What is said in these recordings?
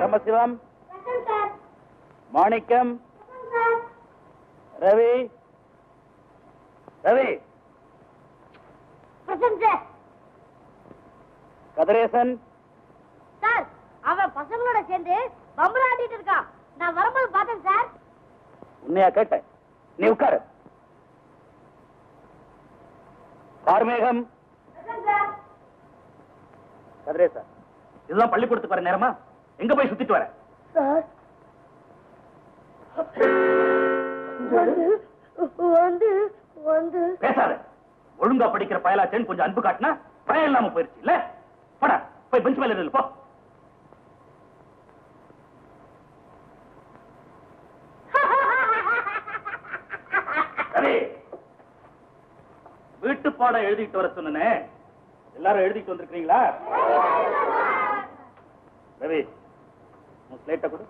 பரமசிவம், மாணிக்கம், Ravi, Ravi, Kathiresan sir. அவன் பசங்களோட சேர்ந்து பம்பலாட்டிட்டு இருக்கான். நான் வரும்போது பார்த்தேன் சார். உன்னையா கேட்டேன்? நீ உட்காரு. கார்மேகம், கதிரேசா, இதெல்லாம் பள்ளிக்கூடத்துக்கு வர நேரமா? எங்க போய் சுத்திட்டு வர? சார் வந்து வந்து பேசாத. ஒழுங்கா படிக்கிற பயலாச்சேன்னு கொஞ்சம் அன்பு காட்டினா பயம் இல்லாம போயிருச்சு இல்ல? போடா, போய் பெஞ்ச் மேல இரு. போ. வீட்டு பாடம் எழுதிட்டு வர சொன்னே, எல்லாரும் எழுதிட்டு வந்திருக்கீங்களா? ரவி, ஸ்லேட்டை கொடு.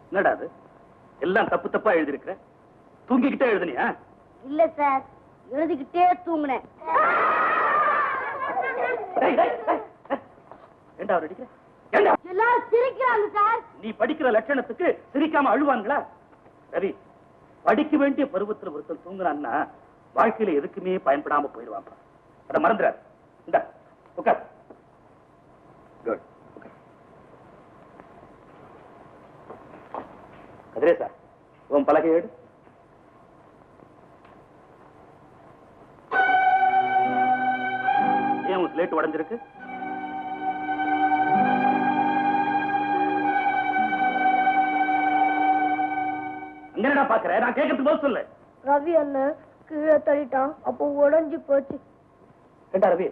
என்னடா அது? எல்லாம் தப்பு தப்பா எழுதிருக்க. தூங்கிக்கிட்டே எழுதுனியா? இல்ல சார், எழுதிக்கிட்டே தூங்குனேன். எல்லாரும் சிரிக்கிறாங்க சார். நீ படிக்கிற லட்சணத்துக்கு சிரிக்காம அழுவாங்களா? ரவி, படிக்க வேண்டிய பருவத்தில் ஒருத்தர் தூங்குறான்னா வாழ்க்கையில எதுக்குமே பயன்படாம போயிடுவாங்க. அதை மறந்துடாது. இந்த உட்கார். குட். கதிரேசா, உன் பலகை எடு. ஏன் உன் ஸ்லேட் உடைஞ்சிருக்கு? என்னடா பாக்குற? நான் கேட்கறதுக்கு பதில் சொல்லு. ரவி அண்ணன் கீழே தள்ளிட்டான், அப்போ உடைஞ்சு போச்சு. ஏண்டா ரவி,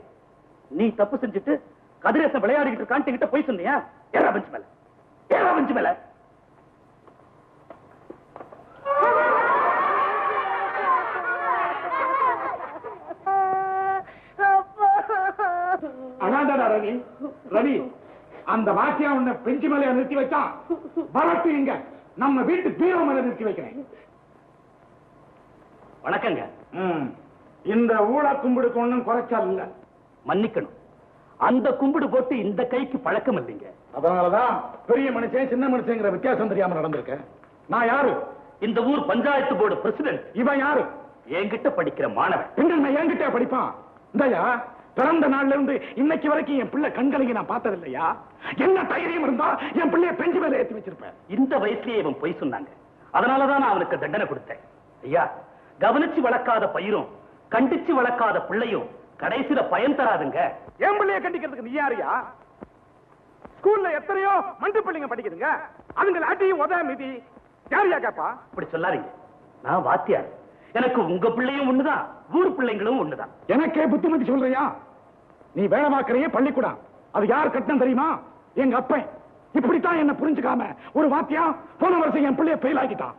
நீ தப்பு செஞ்சுட்டு கதிரேசன் விளையாடிட்டு இருக்கான்ட்டு கிட்ட போய் சொன்னியா? ஏறா பெஞ்ச் மேல, ஏறா பெஞ்ச் மேல. அனாண்டா ரவி. ரவி, அந்த வாக்கியா உன்னை பெஞ்சு மேல நிறுத்தி வச்சான். வரட்டு இங்க நம்ம வீட்டு பீரோ மேல நிறுத்தி வைக்கிறேன். வணக்கங்க. இந்த ஊழ கும்பிடுக்கு ஒண்ணும் குறைச்சால் இல்ல. மன்னிக்கணும், அந்த கும்பிடு போட்டு இந்த கைக்கு பழக்கம் இல்லைங்க. அதனாலதான் பெரிய மனுஷன் சின்ன மனுஷங்கிற வித்தியாசம் தெரியாம நடந்திருக்க. நான் யாரு? இந்த ஊர் பஞ்சாயத்து போர்டு பிரசிடென்ட். இவன் யாரு? என்கிட்ட படிக்கிற மாணவன். நான் என்கிட்ட படிப்பான். இந்தயா, பிறந்த நாள்ல இருந்து இன்னைக்கு வரைக்கும் என் பிள்ளை கண்களைக்கு நான் பார்த்தது இல்லையா? என்ன தைரியம் இருந்தா என் பிள்ளைய பெஞ்சு மேல ஏற்றி வச்சிருப்பேன். இந்த வயசுலயே இவன் பொய் சொன்னாங்க. அதனாலதான் நான் அவனுக்கு தண்டனை கொடுத்தேன். ஐயா, கவனிச்சு வளர்க்காத பயிரும் கண்டிச்சு வளர்க்காத பிள்ளையும் கடைசியில பயன் தராதுங்க. என் பிள்ளைய கண்டிக்கிறதுக்கு நீ யாரியா? ஸ்கூல்ல எத்தனையோ மண்டு பிள்ளைங்க படிக்குதுங்க. அதுங்க லாட்டியும் உதவ மீதி யாரியா கேப்பா? அப்படி சொல்லாதீங்க. நான் வாத்தியார். எனக்கு உங்க பிள்ளையும் ஒண்ணுதான், ஊர் பிள்ளைங்களும் ஒண்ணுதான். எனக்கே புத்திமதி சொல்றியா? நீ வேலை பார்க்கறியே பள்ளிக்கூடம், அது யார் கட்டணம் தெரியுமா? எங்க அப்பன். இப்படித்தான் என்ன புரிஞ்சுக்காம ஒரு வாத்தியா போன வருஷம் என் பிள்ளைய ஃபெயில் ஆக்கிட்டான்.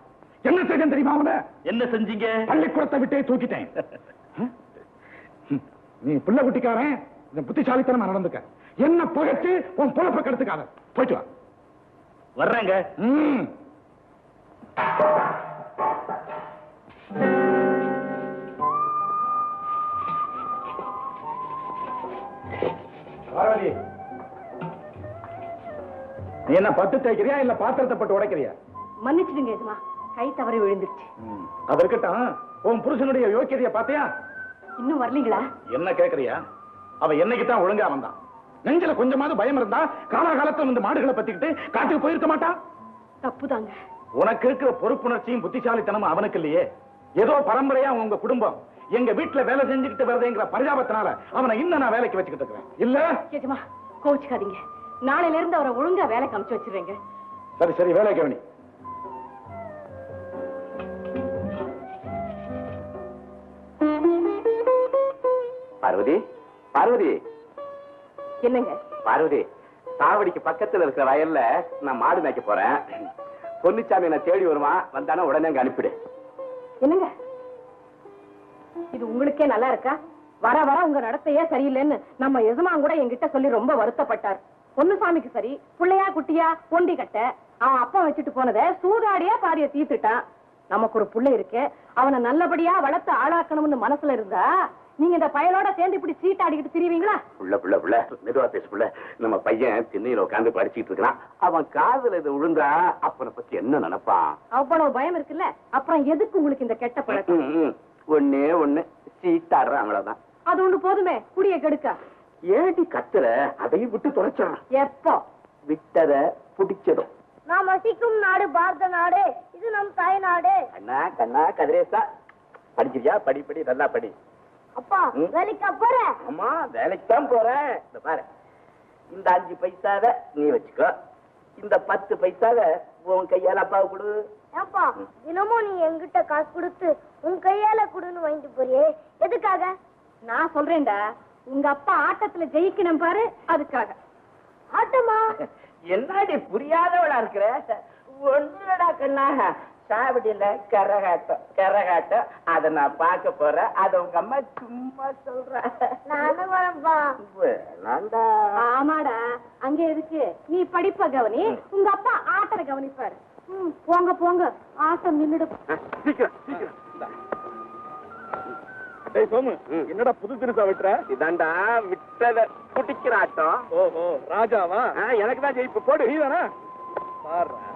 என்ன செய்ய தெரியுமா? அவன என்ன செஞ்சீங்க? பள்ளிக்கூடத்தை விட்டே தூக்கிட்டேன். நீ பிள்ளை குட்டிக்காரன், இந்த புத்திசாலித்தனமா நடந்துக்க. என்ன புகச்சு உன் பொழப்ப கெடுத்துக்காத. போயிட்டு வா. வர்றேங்க. நீ என்ன பட்டு தேய்க்கிறியா இல்ல பாத்திரத்தை பட்டு உடைக்கிறியா? மன்னிச்சிடுங்க எஜமா, கை தவறி விழுந்துருச்சு. அது இருக்கட்டும், உன் புருஷனுடைய யோக்கியதைய பாத்தியா? இன்னும் வரலீங்களா? என்ன கேக்குறியா? அவ என்னைக்கு தான் ஒழுங்கா வந்தான். நெஞ்சில கொஞ்சமாவது பயம் இருந்தா காலாகாலத்துல இந்த மாடுகளை பத்திக்கிட்டு காட்டுக்கு போயிருக்க மாட்டான். தப்புதாங்க. உனக்கு இருக்கிற பொறுப்புணர்ச்சியும் புத்திசாலித்தனமும் அவனுக்கு இல்லையே. ஏதோ பரம்பரையா உங்க குடும்பம் எங்க வீட்டுல வேலை செஞ்சுக்கிட்டு வருதுங்கிற பரிதாபத்தினால அவனை இன்னும் நான் வேலைக்கு வச்சுக்கிட்டு இருக்கிறேன். இல்ல எஜமா, கோச்சுக்காதீங்க. நாளையில இருந்து அவரை ஒழுங்கா வேலைக்கு அனுப்பிச்சு வச்சிருங்க. சரி சரி, வேலை கவனி. பார்வதி, பார்வதி. என்னங்க? பார்வதி, சாவடிக்கு பக்கத்துல இருக்கிற வயல்ல நான் மாடு மேய்க்க போறேன். பொன்னிச்சாமி நான் தேடி வருவான். வந்தானா உடனே அங்க அனுப்பிடு. என்னங்க இது உங்களுக்கே நல்லா இருக்கா? வர வர உங்க நடத்தையே சரியில்லைன்னு நம்ம எஜமான் கூட என்கிட்ட சொல்லி ரொம்ப வருத்தப்பட்டார். பொன்னுசாமிக்கு சரி, புள்ளையா குட்டியா பொண்டி கட்ட அவன் அப்பா வச்சுட்டு போனதை சூதாடியா பாரிய தீர்த்துட்டான். நமக்கு ஒரு புள்ள இருக்கு, அவனை நல்லபடியா வளர்த்து ஆளாக்கணும்னு மனசுல இருந்தா நீங்க இந்த பயலோட சேர்ந்து இப்படி சீட்டாடிக்கிட்டு திரிவீங்களா? புள்ள மெதுவா பேச புள்ள. நம்ம பையன் திண்ணையில உட்காந்து படிச்சுட்டு இருக்கான். அவன் காதுல இது விழுந்தா அப்பனை பத்தி என்ன நினைப்பான்? அவ்வளவு பயம் இருக்குல்ல, அப்புறம் எதுக்கு உங்களுக்கு இந்த கெட்ட பழக்கம்? ஒண்ணே ஒண்ணு சீட்டாடுறான், அவ்வளவுதான். அது ஒண்ணு போதுமே குடிய கெடுக்க. ஏடி கத்துற? அதையும் விட்டு தொலைச்சான். எப்போ விட்டத பிடிச்சதும். நாம் வசிக்கும் நாடு பாரத நாடு, இது நம் தாய் நாடு. கண்ணா கண்ணா கதிரேசா, படிக்கிறியா? படி நல்லா படி. அப்பா வேலைக்கு போற? ஆமா, வேலைக்கு தான் போறேன். இந்த பாரு, இந்த 5 பைசாவை நீ வச்சுக்கோ, இந்த 10 பைசாவை உன் கையால அப்பாவுக்கு கொடு. ஏப்பா தினமும் நீ என்கிட்ட காசு கொடுத்து உன் கையால குடுன்னு வாங்கிட்டு போறியே, எதுக்காக? நான் சொல்றேன்டா, உங்க அப்பா ஆட்டத்துல ஜெயிக்கணும் பாரு, அதுக்காக. ஆட்டமா? என்னடி புரியாதவளா இருக்கிற? ஒண்ணுடா கண்ணா, சாவடியில கரகாட்டம் அதை நான் பார்க்க போறேன். அதை உங்க அம்மா சும்மா சொல்ற. நானும் வரப்பா. வேணாண்டா. ஆமாடா, அங்க எதுக்கு? நீ படிப்ப கவனி, உங்க அப்பா ஆட்டத்தை கவனிப்பாரு. போங்க போங்க, ஆட்டம் நின்னுடு. சீக்கிரம். சோமு, என்னடா புது தினசா விட்டுற? இதாண்டா விட்டத குடிக்கிற ஆட்டம். ஓஹோ, ராஜாவா? எனக்கு தான் ஜெயிப்பு. போடு. நீதானா?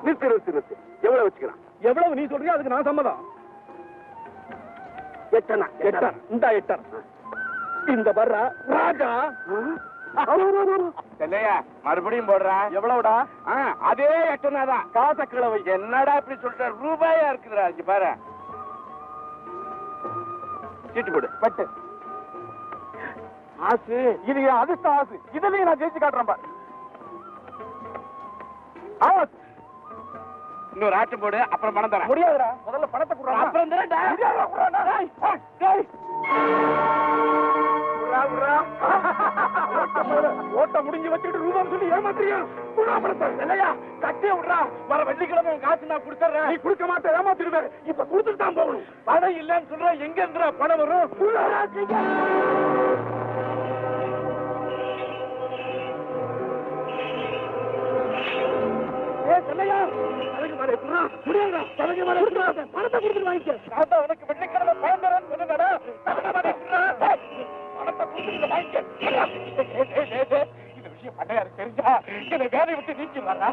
நிறுத்து. எவ்வளவு வச்சுக்கிறான்? எவ்வளவு நீ சொல்றியா அதுக்கு நான் சம்மதம். 8 இந்த 8 இந்த வர்றா ராஜா. இல்லையா, மறுபடியும் போடுறான். எவ்வளவுடா? அதே 8 தான். காசை கிழவை. என்னடா இப்படி சொல்ற? ரூபாயா இருக்குதுடா. இங்க பாரு, சீட்டு போடு. பட்டு ஆசு, இது என் அதிர்ஷ்ட ஆசு. இதுலயும் நான் ஜெயிச்சு காட்டுறேன் பாரு. இன்னொரு ஆட்டம் போடு, அப்புறம் பணம் தரேன். முடியாதுடா, முதல்ல பணத்தை குடுறா. அப்புறம் தரேன்டா. ஓட்ட முடிஞ்சு வச்சுட்டு ரூபாய் சொல்லி ஏமாத்திரியா? இல்லையா, கட்டிய விடுறா. வர வெள்ளிக்கிழமை காசு நான் கொடுத்துறேன். நீ கொடுக்க மாட்டேன், ஏமாத்திடுவேன். இப்ப கொடுத்துட்டு தான் போகணும். பணம் இல்லன்னு சொல்ற, எங்க இருந்தா பணம் வரும்? பணத்தை கொடுத்துட்டு வாங்கிக்க. உனக்கு வெள்ளிக்கிழமை பணம் தரேன்னு சொன்னடா. பணத்தை கொடுத்துட்டு வாங்கிக்க. இந்த விஷயம் பண்ணையாரு தெரிஞ்சா என்னை வேலையை விட்டு நீக்கிடுவாரா?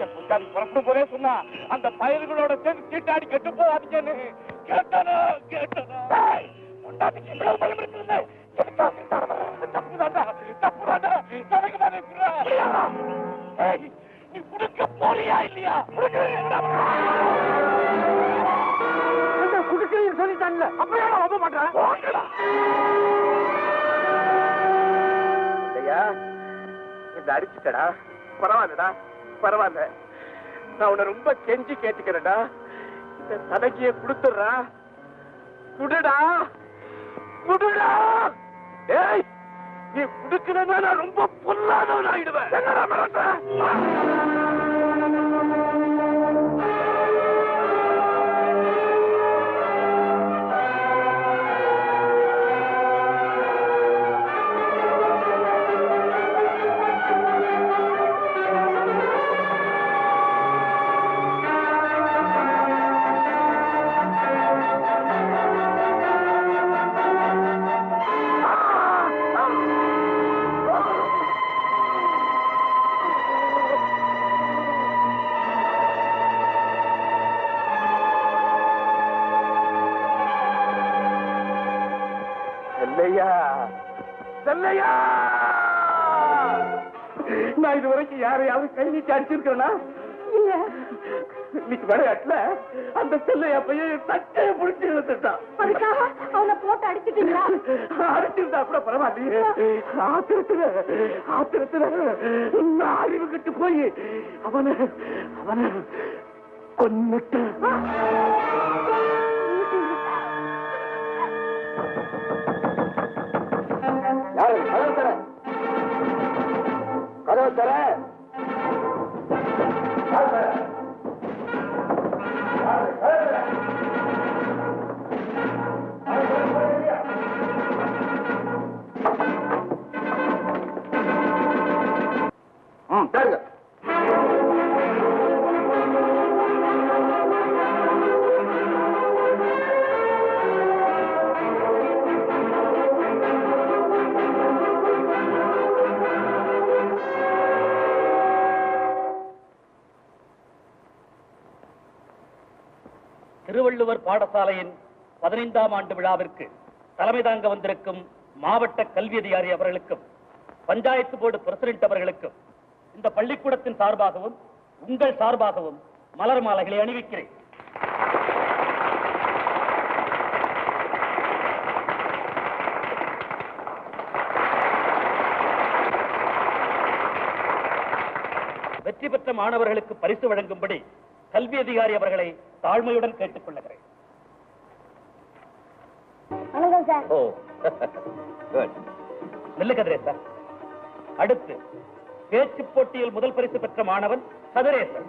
என் பொண்டாடி புறப்படும் போதே சொன்னா, அந்த பயல்களோட சேர்ந்து சீட்டாடி கெட்டு போவாதீங்கன்னு. கேட்டனா பொண்டாட்டிக்கு இவ்வளவு பயம் இருக்குது. தப்புதாண்டா. எனக்கு தானே நீ குடுக்க போறியா இல்லையா? குடுக்கிறேன்னு சொல்லிட்டான்ல, அப்ப ரொம்ப மாட்டேன். இந்த அடிச்சுட்டடா. பரவாயில்ல. நான் உன்னை ரொம்ப கெஞ்சி கேட்டுக்கிறேன்டா. இந்த தலைக்கிய குடுத்துடுறா. குடுடா. ஏய், நீ குடுக்கிறதா நான் ரொம்ப பொல்லாதவன் ஆயிடுவேன். செல்லையா, நான் இது வரைக்கும் யாரையாவது கை நீட்டி அடிச்சிருக்கிறேன்னா? இல்ல. இன்னைக்கு விளையாட்டுல அந்த செல்லையா பையன் தட்டையை பிடிச்சி இழுத்துட்டான். அதுக்காக அவனை போட்டு அடிச்சுட்டீங்களா? அடிச்சிருந்தா கூட பரவாயில்லையே. ஆத்திரத்துல நான் அறிவு கட்டு போய் அவனை கொன்னுட்டு. கதவு தர. சரிங்க. பாடசாலையின் 15ஆம் ஆண்டு விழாவிற்கு தலைமை தாங்க வந்திருக்கும் மாவட்ட கல்வி அதிகாரி அவர்களுக்கும் பஞ்சாயத்து போர்டு பிரசிடென்ட் அவர்களுக்கும் இந்த பள்ளிக்கூடத்தின் சார்பாகவும் உங்கள் சார்பாகவும் மலர் மாலைகளை அணிவிக்கிறேன். வெற்றி பெற்ற மாணவர்களுக்கு பரிசு வழங்கும்படி கல்வி அதிகாரி அவர்களை தாழ்மையுடன் கேட்டுக் கொள்ளுகிறேன். வணக்கம் சார். ஓ குட். நெல்லு கதிரேசன். அடுத்து பேச்சு போட்டியில் முதல் பரிசு பெற்ற மாணவன் கதிரேசன்.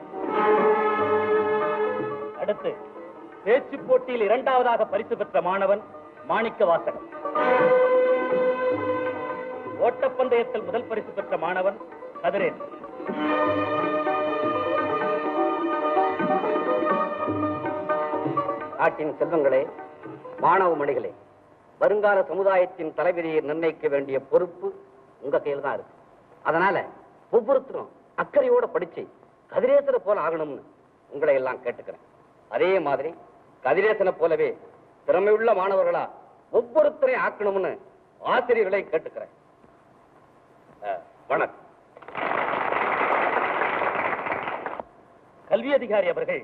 அடுத்து பேச்சு போட்டியில் இரண்டாவதாக பரிசு பெற்ற மாணவன் மாணிக்க வாசகன். ஓட்டப்பந்தயத்தில் முதல் பரிசு பெற்ற மாணவன் கதிரேசன். நாட்டின் செல்வங்களே, மாணவ மணிகளே, வருங்கால சமுதாயத்தின் தலைவிதியை நிர்ணயிக்க வேண்டிய பொறுப்பு உங்க கையில் தான் இருக்கு. அதனால ஒவ்வொருத்தரும் அக்கறையோட படிச்சு கதிரேசனை போல ஆகணும்னு உங்களை எல்லாம் கேட்டுக்கிறேன். அதே மாதிரி கதிரேசனை போலவே திறமையுள்ள மாணவர்களா ஒவ்வொருத்தரையும் ஆக்கணும்னு ஆசிரியர்களை கேட்டுக்கிறேன். வணக்கம். கல்வி அதிகாரி அவர்கள்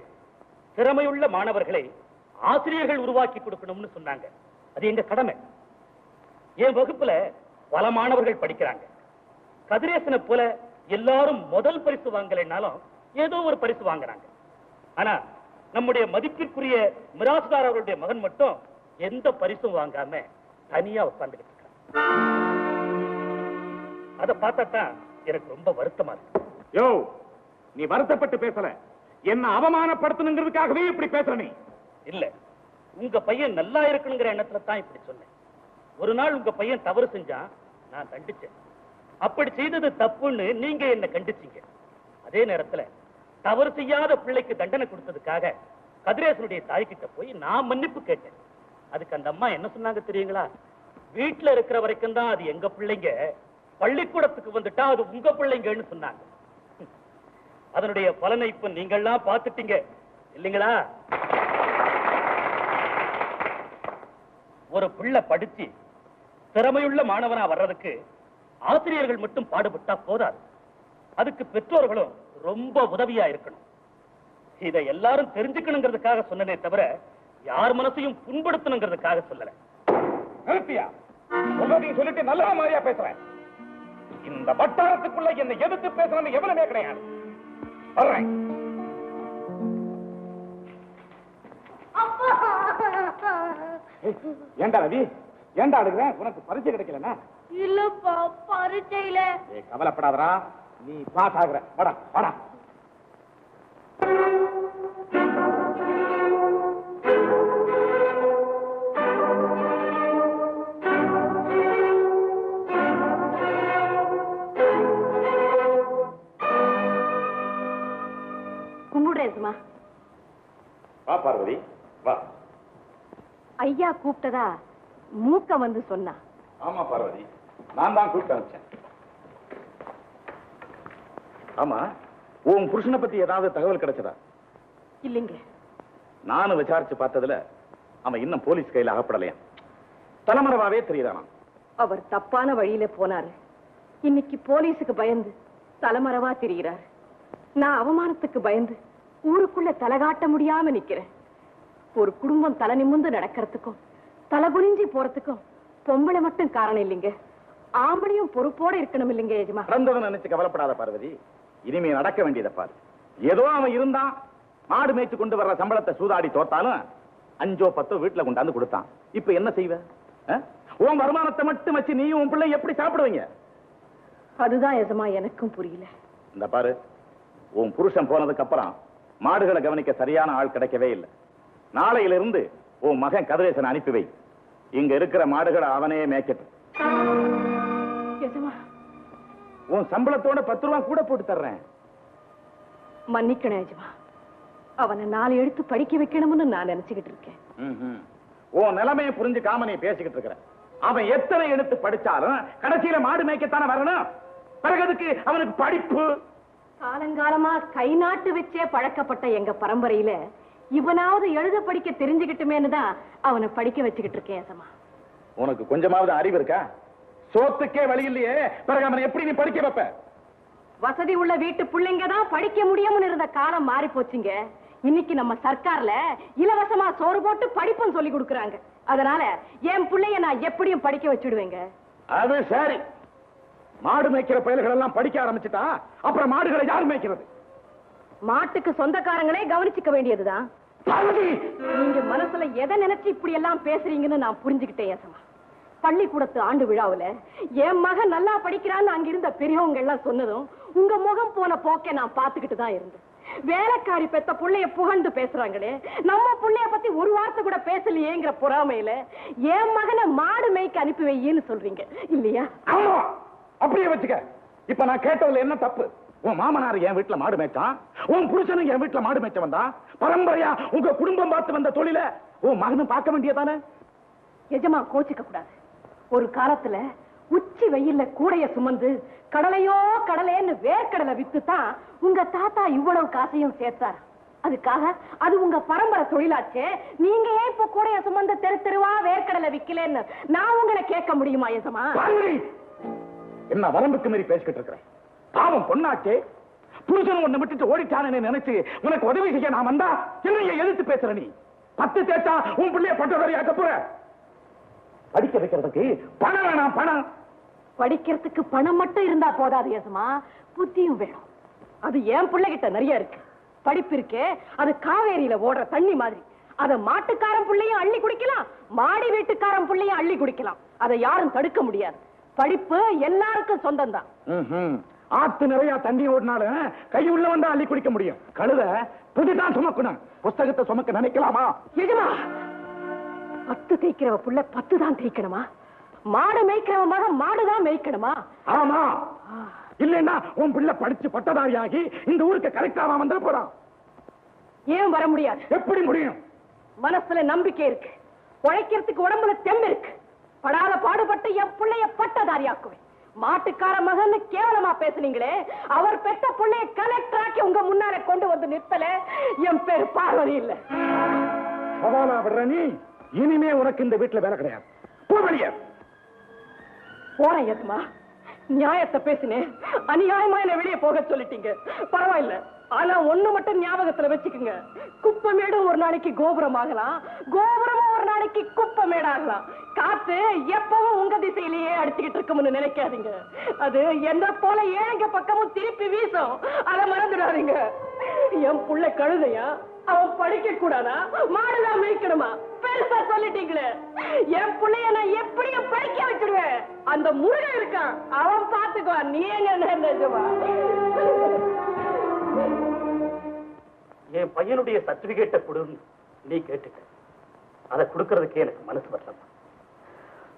திறமையுள்ள மாணவர்களை ஆசிரியர்கள் உருவாக்கி கொடுக்கணும்னு சொன்னாங்க. அது எங்க கடமை. என் வகுப்புல பல மாணவர்கள் படிக்கிறாங்க. கதிரேசனை போல எல்லாரும் முதல் பரிசு வாங்கலைன்னாலும் ஏதோ ஒரு பரிசு வாங்குறாங்க. ஆனா நம்முடைய மதிப்பிற்குரிய மிராசுதார் அவருடைய மகன் மட்டும் எந்த பரிசும் வாங்காம தனியா உட்கார்ந்துகிட்டு இருக்கான். அதை பார்த்தாதான் எனக்கு ரொம்ப வருத்தமா இருக்கு. யோ, நீ வருத்தப்பட்டு பேசல, என்ன அவமானப்படுத்தணுங்கிறதுக்காகவே இப்படி பேசுற நீ. இல்ல, உங்க பையன் நல்லா இருக்கணுங்கிற எண்ணத்துல தான் இப்படி சொன்னேன். ஒரு நாள் உங்க பையன் தவறு செஞ்சான், நான் கண்டிச்சேன். அப்படி செய்தது தப்புன்னு நீங்க என்ன கண்டிச்சீங்க. அதே நேரத்துல தவறு செய்யாத பிள்ளைக்கு தண்டனை கொடுத்ததுக்காக கதிரேசனுடைய தாய்கிட்ட போய் நான் மன்னிப்பு கேட்டேன். அதுக்கு அந்த அம்மா என்ன சொன்னாங்க தெரியுங்களா? வீட்டுல இருக்கிற வரைக்கும் தான் அது எங்க பிள்ளைங்க, பள்ளிக்கூடத்துக்கு வந்துட்டா அது உங்க பிள்ளைங்கன்னு சொன்னாங்க. அதனுடைய பலனை இப்ப நீங்கள்லாம் பார்த்துட்டீங்க இல்லைங்களா? ஒரு பிள்ளை படிச்சு திறமையுள்ள மாணவனா வர்றதுக்கு ஆசிரியர்கள் மட்டும் பாடுபட்டா போதாது, அதுக்கு பெற்றோர்களும் ரொம்ப உதவியா இருக்கணும். இதை எல்லாரும் தெரிஞ்சுக்கணுங்கிறதுக்காக சொன்னனே தவிர யார் மனசையும் புண்படுத்தணுங்கிறதுக்காக சொல்லல. நிறுத்தியா? சொல்றதையும் சொல்லிட்டு நல்ல மாதிரியா பேசுறேன். இந்த வட்டாரத்துக்குள்ள என்னை எதிர்த்து பேசுறேன்னு எவனுமே கிடையாது. வர்றேன். ஏண்டா ரவி, ஏண்டா அழுகுற? உனக்கு பரிசை கிடைக்கலனா? இல்லப்பா, பரீட்சையில. கவலைப்படாதடா, நீ பாஸ் ஆகுற. வாடா வாடா. கும்பிடுறேன். வா பார்வதி வா. ஐயா கூப்பிட்டதா மூக்க வந்து சொன்னா. ஆமா பார்வதி, நான் தான் கூப்பிட்டு அனுப்பிச்சேன். ஆமா, உன் புருஷனை பத்தி ஏதாவது தகவல் கிடைச்சதா? இல்லைங்க. நானும் விசாரிச்சு பார்த்ததுல அவன் இன்னும் போலீஸ் கையில அகப்படலையா. தலைமறைவாவே தெரியுதானா? அவர் தப்பான வழியில போனாரு. இன்னைக்கு போலீஸுக்கு பயந்து தலைமறைவா தெரிகிறார். நான் அவமானத்துக்கு பயந்து ஊருக்குள்ள தலகாட்ட முடியாம நிக்கிறேன். ஒரு குடும்பம் தலை நிமிர்ந்து நடக்கிறதுக்கும் தலை குனிஞ்சி போறதுக்கும் பொம்பளை மட்டும் காரணம் இல்லைங்க, ஆம்பளையும் பொறுப்போட இருக்கணும் இல்லைங்க எஜமா. நடந்தவன் நினைச்சு கவலைப்படாத பார்வதி, இனிமே நடக்க வேண்டியதை பாரு. ஏதோ அவன் இருந்தான், மாடு மேய்ச்சு கொண்டு வர்ற சம்பளத்தை சூதாடி தோத்தாலும் 5 or 10 வீட்டுல கொண்டாந்து கொடுத்தான். இப்ப என்ன செய்வ? உன் வருமானத்தை மட்டும் வச்சு நீயும் உன் பிள்ளை எப்படி சாப்பிடுவீங்க? அதுதான் எஜமா எனக்கும் புரியல. இந்த பாரு, உன் புருஷன் போனதுக்கு அப்புறம் மாடுகளை கவனிக்க சரியான ஆள் கிடைக்கவே இல்லை. நாளையில இருந்து உன் மகன் கதிரேசன் அனுப்பி வை. இங்க இருக்கிற மாடுகளை அவனே மேய்க்கட்டும். எஜமா, உன் சம்பளத்தோட 10 ரூபாய் கூட போட்டு தர்றேன். மன்னிக்கணும் எஜமா, அவனை 4 எழுத்து படிக்க வைக்கணும்னு நான் நினைச்சுக்கிட்டு இருக்கேன். உன் நிலைமையை புரிஞ்சுக்காம நீ பேசிக்கிட்டு இருக்கிற. அவன் எத்தனை எழுத்து படிச்சாலும் கடைசியில மாடு மேய்க்கத்தானே வரணும். பிறகு அவனுக்கு படிப்பு. காலங்காலமா கை நாட்டு வச்சே பழக்கப்பட்ட எங்க பரம்பரையில இவனாவது எழுத படிக்க தெரிஞ்சுக்கிட்டுமேன்னு தான் அவனை படிக்க வச்சுக்கிட்டு இருக்கேன் ஏசமா. உனக்கு கொஞ்சமாவது அறிவு இருக்கா? சோத்துக்கே வழி இல்லையே, பிறகு அவனை எப்படி நீ படிக்க வைப்ப? வசதி உள்ள வீட்டு பிள்ளைங்க தான் படிக்க முடியும்னு இருந்த காலம் மாறி போச்சுங்க. இன்னைக்கு நம்ம சர்க்கார்ல இலவசமா சோறு போட்டு படிப்பும் சொல்லி கொடுக்கறாங்க. அதனால என் பிள்ளைய நான் எப்படியும் படிக்க வச்சுடுவேங்க. அது சரி. மாடு மேய்க்கிற பயல்கள் எல்லாம் படிக்க ஆரம்பிச்சுட்டா அப்புறம் மாடுகளை யார் மேய்க்கிறது? மாட்டுக்கு சொந்தக்காரங்களே கவனிச்சுக்க வேண்டியதுதான். நீங்க மனசுல எதை நினைச்சு இப்படி எல்லாம் பேசுறீங்கன்னு நான் புரிஞ்சுக்கிட்டேன் ஏசமா. பள்ளிக்கூடத்து ஆண்டு விழாவுல என் மகன் நல்லா படிக்கிறான்னு அங்கிருந்த பெரியவங்க எல்லாம் சொன்னதும் உங்க முகம் போன போக்கே நான் பாத்துக்கிட்டு தான் இருந்தேன். வேலைக்காரி பெத்த புள்ளைய புகழ்ந்து பேசுறாங்களே, நம்ம புள்ளைய பத்தி ஒரு வார்த்தை கூட பேசலையேங்கிற பொறாமையில என் மகனை மாடு மேய்க்க அனுப்பி வையின்னு சொல்றீங்க இல்லையா? ஆமா, அப்படியே வச்சுக்க. இப்ப நான் கேட்டதுல என்ன தப்பு? உன் மாமனார் என் வீட்டுல மாடு மேய்ச்சான், உன் புருஷனும் என் வீட்டுல மாடு மேய்ச்ச வந்தா, பரம்பரையா உங்க குடும்பம் பார்த்து வந்த தொழில உன் மகனும் பார்க்க வேண்டியதானே? எஜமா கோச்சிக்க கூடாது. ஒரு காலத்துல உச்சி வெயில்ல கூடைய சுமந்து கடலையோ கடலேன்னு வேர்க்கடலை வித்துதான் உங்க தாத்தா இவ்வளவு காசையும் சேர்த்தார். அதுக்காக அது உங்க பரம்பரை தொழிலாச்சே. நீங்க ஏன் இப்ப கூடைய சுமந்து தெரு தெருவா வேர்க்கடலை விக்கலன்னு நான் உங்களை கேட்க முடியுமா எசமா? என்ன வரம்புக்கு மீறி பேசிக்கிட்டு இருக்கிறேன்? பாவம் பொண்ணாச்சே, புருஷன் உன்னை விட்டுட்டு ஓடிட்டானே நினைச்சு உனக்கு உதவி செய்ய நான் வந்தா என்னைய எதிர்த்து பேசுற நீ? 10 தேச்சா உன் பிள்ளைய பட்டதாரியாக்க போற? படிக்க வைக்கிறதுக்கு பணம் வேணாம், பணம். படிக்கிறதுக்கு பணம் மட்டும் இருந்தா போதாது ஏசமா, புத்தியும் வேணும். அது என் பிள்ளைகிட்ட நிறைய இருக்கு. படிப்பு இருக்கே, அது காவேரியில ஓடுற தண்ணி மாதிரி. அத மாட்டுக்காரன் பிள்ளையும் அள்ளி குடிக்கலாம், மாடி வீட்டுக்காரன் பிள்ளையும் அள்ளி குடிக்கலாம். அதை யாரும் தடுக்க முடியாது. படிப்பு எல்லாருக்கும் சொந்தம் தான். ஆத்து நிறைய தண்ணி ஓடினாலும் கை உள்ள வந்தா அள்ளி குடிக்க முடியும். கழுத புதிதான் சுமக்கணும், புஸ்தகத்தை சுமக்க நினைக்கலாமா? எஜமா, 10 தேய்க்கிறவ புள்ள 10 தான் தேய்க்கணுமா? மாடு மேய்க்கிறவ மகன் மாடுதான் மேய்க்கணுமா? ஆமா. இல்லன்னா உன் பிள்ளை படிச்சு பட்டதாரியாகி இந்த ஊருக்கு கரெக்டாவா வந்துட போறான். ஏன் வர முடியாது? எப்படி முடியும்? மனசுல நம்பிக்கை இருக்கு, உழைக்கிறதுக்கு உடம்புல தெம்பு இருக்கு. படாத பாடுபட்டு என் பிள்ளைய பட்டதாரியாக்குவேன். மாட்டுக்கார மகன் கேவலமா பேசுனீங்களே, அவர் பெற்ற பிள்ளைய கலெக்டர் ஆக்கி உங்க முன்னால கொண்டு வந்து நிறுத்தல. என் பேரு பார்வதி இல்ல. சவாலா விடுற நீ? இனிமே உனக்கு இந்த வீட்டுல வேலை கிடையாது. போ வெளியே. போறேன் எஸ்மா. நியாயத்தை பேசினேன், அநியாயமா என்ன வெளியே போக சொல்லிட்டீங்க. பரவாயில்ல, ஆனா ஒண்ணு மட்டும் ஞாபகத்துல வச்சுக்குங்க. குப்பமேடும் ஒரு நாளைக்கு கோபுரம் ஆகலாம், கோபுரமும் ஒரு நாளைக்கு குப்பமேடாகலாம். காத்து எப்பவும் உங்க திசையிலேயே அடிச்சுக்கிட்டு இருக்கும்னு நினைக்காதீங்க. அது என்ன போல ஏழங்க பக்கமும் திருப்பி வீசும். அதை மறந்துடாதீங்க. என் புள்ள கழுதையா? அவன் படிக்க கூடாதா? மாடுதான் மேய்க்கணுமா? பெருசா சொல்லிட்டீங்களே. என் பிள்ளைய நான் எப்படியும் படிக்க வச்சிடுவேன். அந்த முருகன் இருக்கான், அவன் பாத்துக்குவான். நீ எங்க நினைச்சவா? என் பையனுடைய சர்டிபிகேட்டை கொடுன்னு நீ கேட்டுக்க. அதை கொடுக்கறதுக்கே எனக்கு மனசு வரல.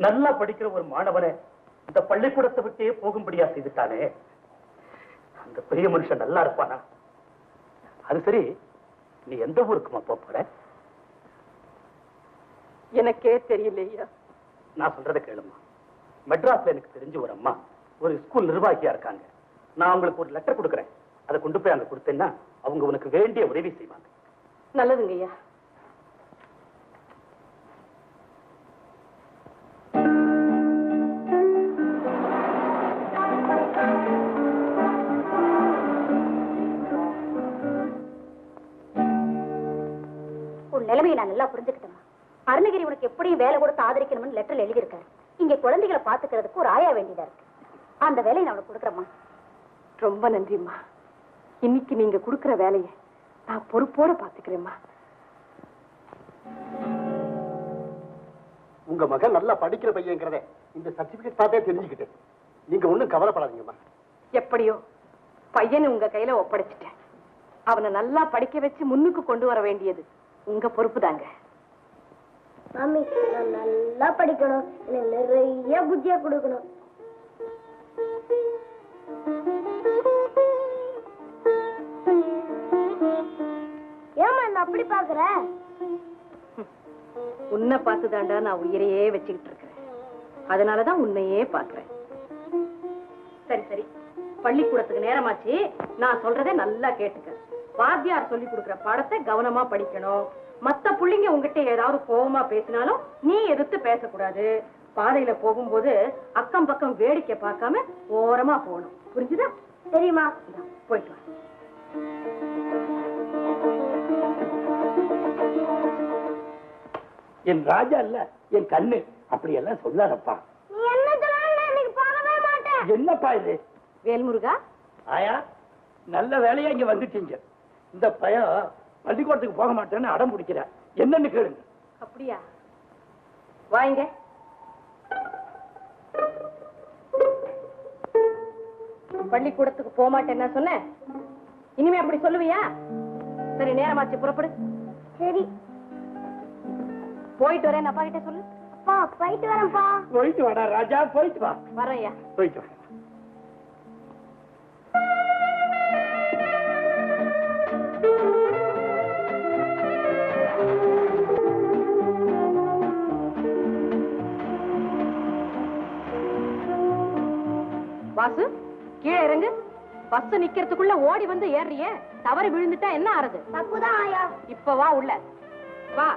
நல்லா படிக்கிற ஒரு மாணவனை இந்த பள்ளிக்கூடத்தை விட்டே போகும்படியா செய்துட்டானே. அந்த பெரிய மனுஷன் நல்லா இருப்பானா? அது சரி, நீ எந்த ஊருக்குமா போற? எனக்கே தெரியலையா. நான் சொல்றதை கேளுமா. மெட்ராஸ்ல எனக்கு தெரிஞ்ச ஒரு அம்மா ஒரு ஸ்கூல் நிர்வாகியா இருக்காங்க. நான் உங்களுக்கு ஒரு லெட்டர் கொடுக்குறேன். அதை கொண்டு போய் அங்க கொடுத்தேன்னா அவங்க உனக்கு வேண்டிய உதவி செய்வாங்க. நல்லதுங்க ஐயா. உன் நிலைமையை நான் நல்லா புரிஞ்சுக்கிட்டேன். அருணகிரி உனக்கு எப்படியும் வேலை கொடுத்து ஆதரிக்கணும்னு லெட்டர்ல எழுதியிருக்காரு. இங்க குழந்தைகளை பாத்துக்கிறதுக்கு ஒரு ஆயா வேண்டியதா இருக்கு. அந்த வேலையை நான் உனக்கு கொடுக்குறேம்மா. ரொம்ப நன்றிம்மா. இன்னைக்கு நீங்க கொடுக்கிற வேலையை நான் பொறுப்போட பாத்துக்கிறேம்மா. உங்க மகன் நல்லா படிக்கிற பையங்கிறத இந்த சர்டிபிகேட் பார்த்தே தெரிஞ்சுக்கிட்டேன். நீங்க ஒண்ணும் கவலைப்படாதீங்கம்மா. எப்படியோ பையனை உங்க கையில ஒப்படைச்சிட்டேன். அவனை நல்லா படிக்க வச்சு முன்னுக்கு கொண்டு வர வேண்டியது உங்க பொறுப்பு தாங்க. மாமி, நான் நல்லா படிக்கணும், எனக்கு நிறைய புத்தியா கொடுக்கணும். ஏமா என்ன அப்படி பாக்குற? உன்னை பார்த்துதாண்டா நான் உயிரையே வச்சுக்கிட்டு இருக்கிறேன். அதனாலதான் உன்னையே பாக்குறேன். சரி சரி, பள்ளிக்கூடத்துக்கு நேரமாச்சு. நான் சொல்றதை நல்லா கேட்டுக்க. வாத்தியார் சொல்லி கொடுக்கிற பாடத்தை கவனமா படிக்கணும். மத்த புள்ளிங்க உங்ககிட்ட ஏதாவது கோவமா பேசினாலும் நீ எதிர்த்து பேசக்கூடாது. பாதையில போகும்போது அக்கம் பக்கம் வேடிக்கை பார்க்காம ஓரமா போகணும். புரிஞ்சுதா? தெரியுமா? போயிட்டு வா. என் ராஜா இல்ல, என் கண்ணு. அப்படி எல்லாம் சொல்லாதப்பா. நீ என்ன சொன்னாலும் இன்னைக்கு போகவே மாட்டேன். என்னப்பா இது? வேல்முருகா, ஆயா, நல்ல வேலையா இங்க வந்துட்டீங்க. இந்த பையன் பள்ளிக்கூடத்துக்கு போக மாட்டேன்னு அடம் பிடிக்கிற. என்னன்னு கேளுங்க. அப்படியா? வாங்க. பள்ளிக்கூடத்துக்கு போக மாட்டேன் என்ன சொன்ன? இனிமே அப்படி சொல்லுவியா? சரி, நேரமாச்சு, புறப்படு. சரி, போயிட்டு வரேன், அப்பா கிட்ட சொல்லு. அப்பா போயிட்டு வரேன்ப்பா. போயிட்டு வாடா ராஜா, போயிட்டு வா. வரையா? போயிட்டு வா. வாசு, கீழே இறங்கு. பஸ் நிக்கிறதுக்குள்ள ஓடி வந்து ஏறிய, தவறு விழுந்துட்டா என்ன ஆறுது? தப்புதான் ஆயா. இப்ப வா உள்ள வா.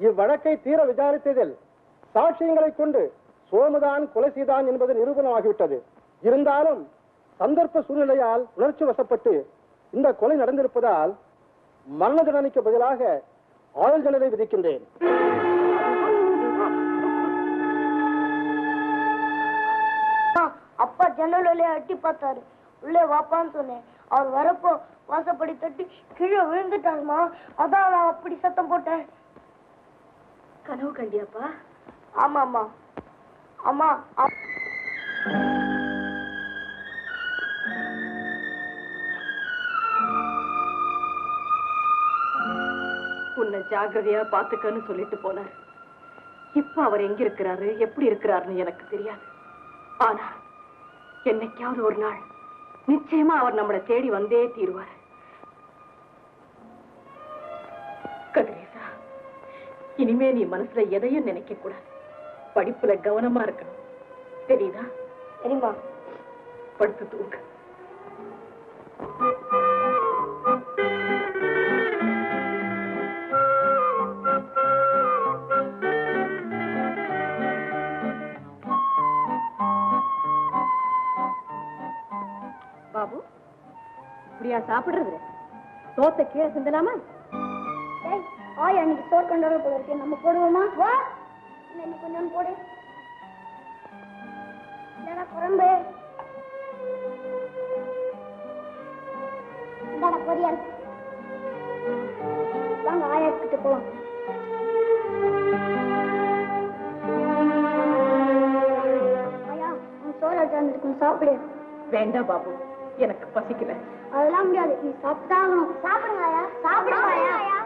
இவ்வழக்கை தீர விசாரித்ததில் சாட்சியங்களை கொண்டு சோமுதான் கொலை செய்தான் என்பது நிரூபணமாகிவிட்டது. இருந்தாலும் சந்தர்ப்ப சூழ்நிலையால் உணர்ச்சி வசப்பட்டு இந்த கொலை நடந்திருப்பதால் மரண தண்டனைக்கு பதிலாக ஆயுள் தண்டனை விதிக்கின்றேன். அப்பா ஜன்னல் வழியா எட்டி பார்த்தாரு. உள்ளே வாப்பான்னு சொன்னேன். அவர் வரப்போ வாசப்படி தட்டி கீழே விழுந்துட்டாருமா. அதான் நான் அப்படி சத்தம் போட்டேன். கனவு கண்டியாப்பா? ஆமாம்மா. அம்மா, உன்னை ஜாகிரதையா பாத்துக்கன்னு சொல்லிட்டு போனார். இப்ப அவர் எங்க இருக்கிறாரு, எப்படி இருக்கிறாருன்னு எனக்கு தெரியாது. ஆனா என்னைக்காவது ஒரு நாள் நிச்சயமா அவர் நம்மளை தேடி வந்தே தீருவார். கதிரேசா, இனிமே நீ மனசுல எதையும் நினைக்க கூடாது. படிப்புல கவனமா இருக்கணும். தெரியுதா? சரிம்மா. படுத்து தூங்க. பாபு, இப்படியா சாப்பிடுறது? சோத்தை கீழே சிந்தலாமா? ஆயா இன்னைக்கு சோறு கொண்டாட போல இருக்கேன். நம்ம போடுவோமா? வா, இன்னைக்கு கொஞ்சம் போடு. இல்லடா குழம்பு, இந்தாடா பொரியல். வாங்க ஆயா கிட்ட போலாம். ஆயா, உன் சோறு எடுத்து கொஞ்சம் சாப்பிடு. வேண்டாம் பாபு, எனக்கு பசிக்கல. அதெல்லாம் முடியாது, நீ சாப்பிட்டுதான் ஆகணும். சாப்பிடுங்க ஆயா, சாப்பிடுங்க ஆயா.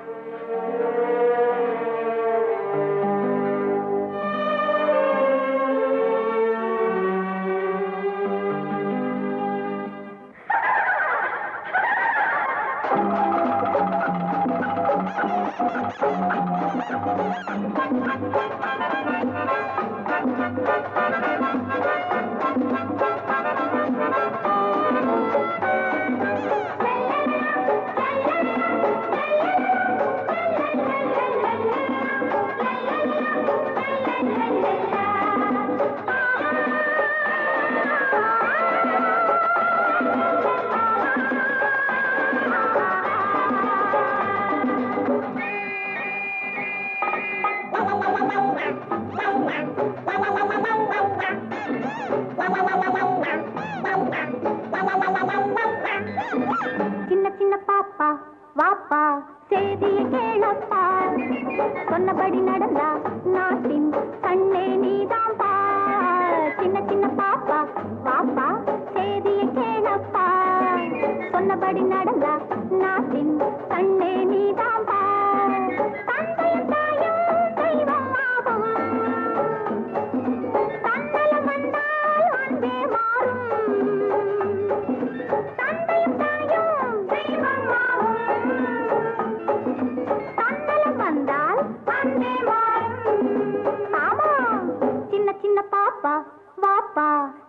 வாப்பா வாப்பா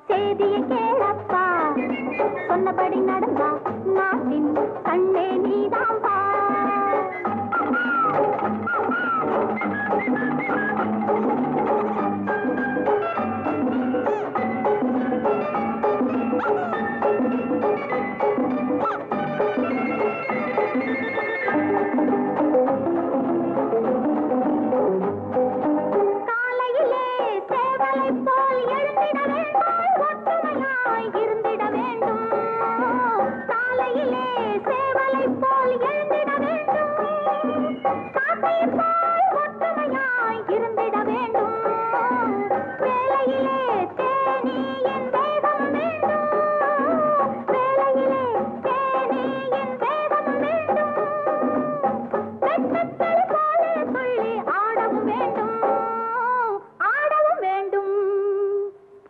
செய்தியை கேளப்பா சொன்னபடி நடந்தா நாட்டின் கண்ணே நீதாம்பா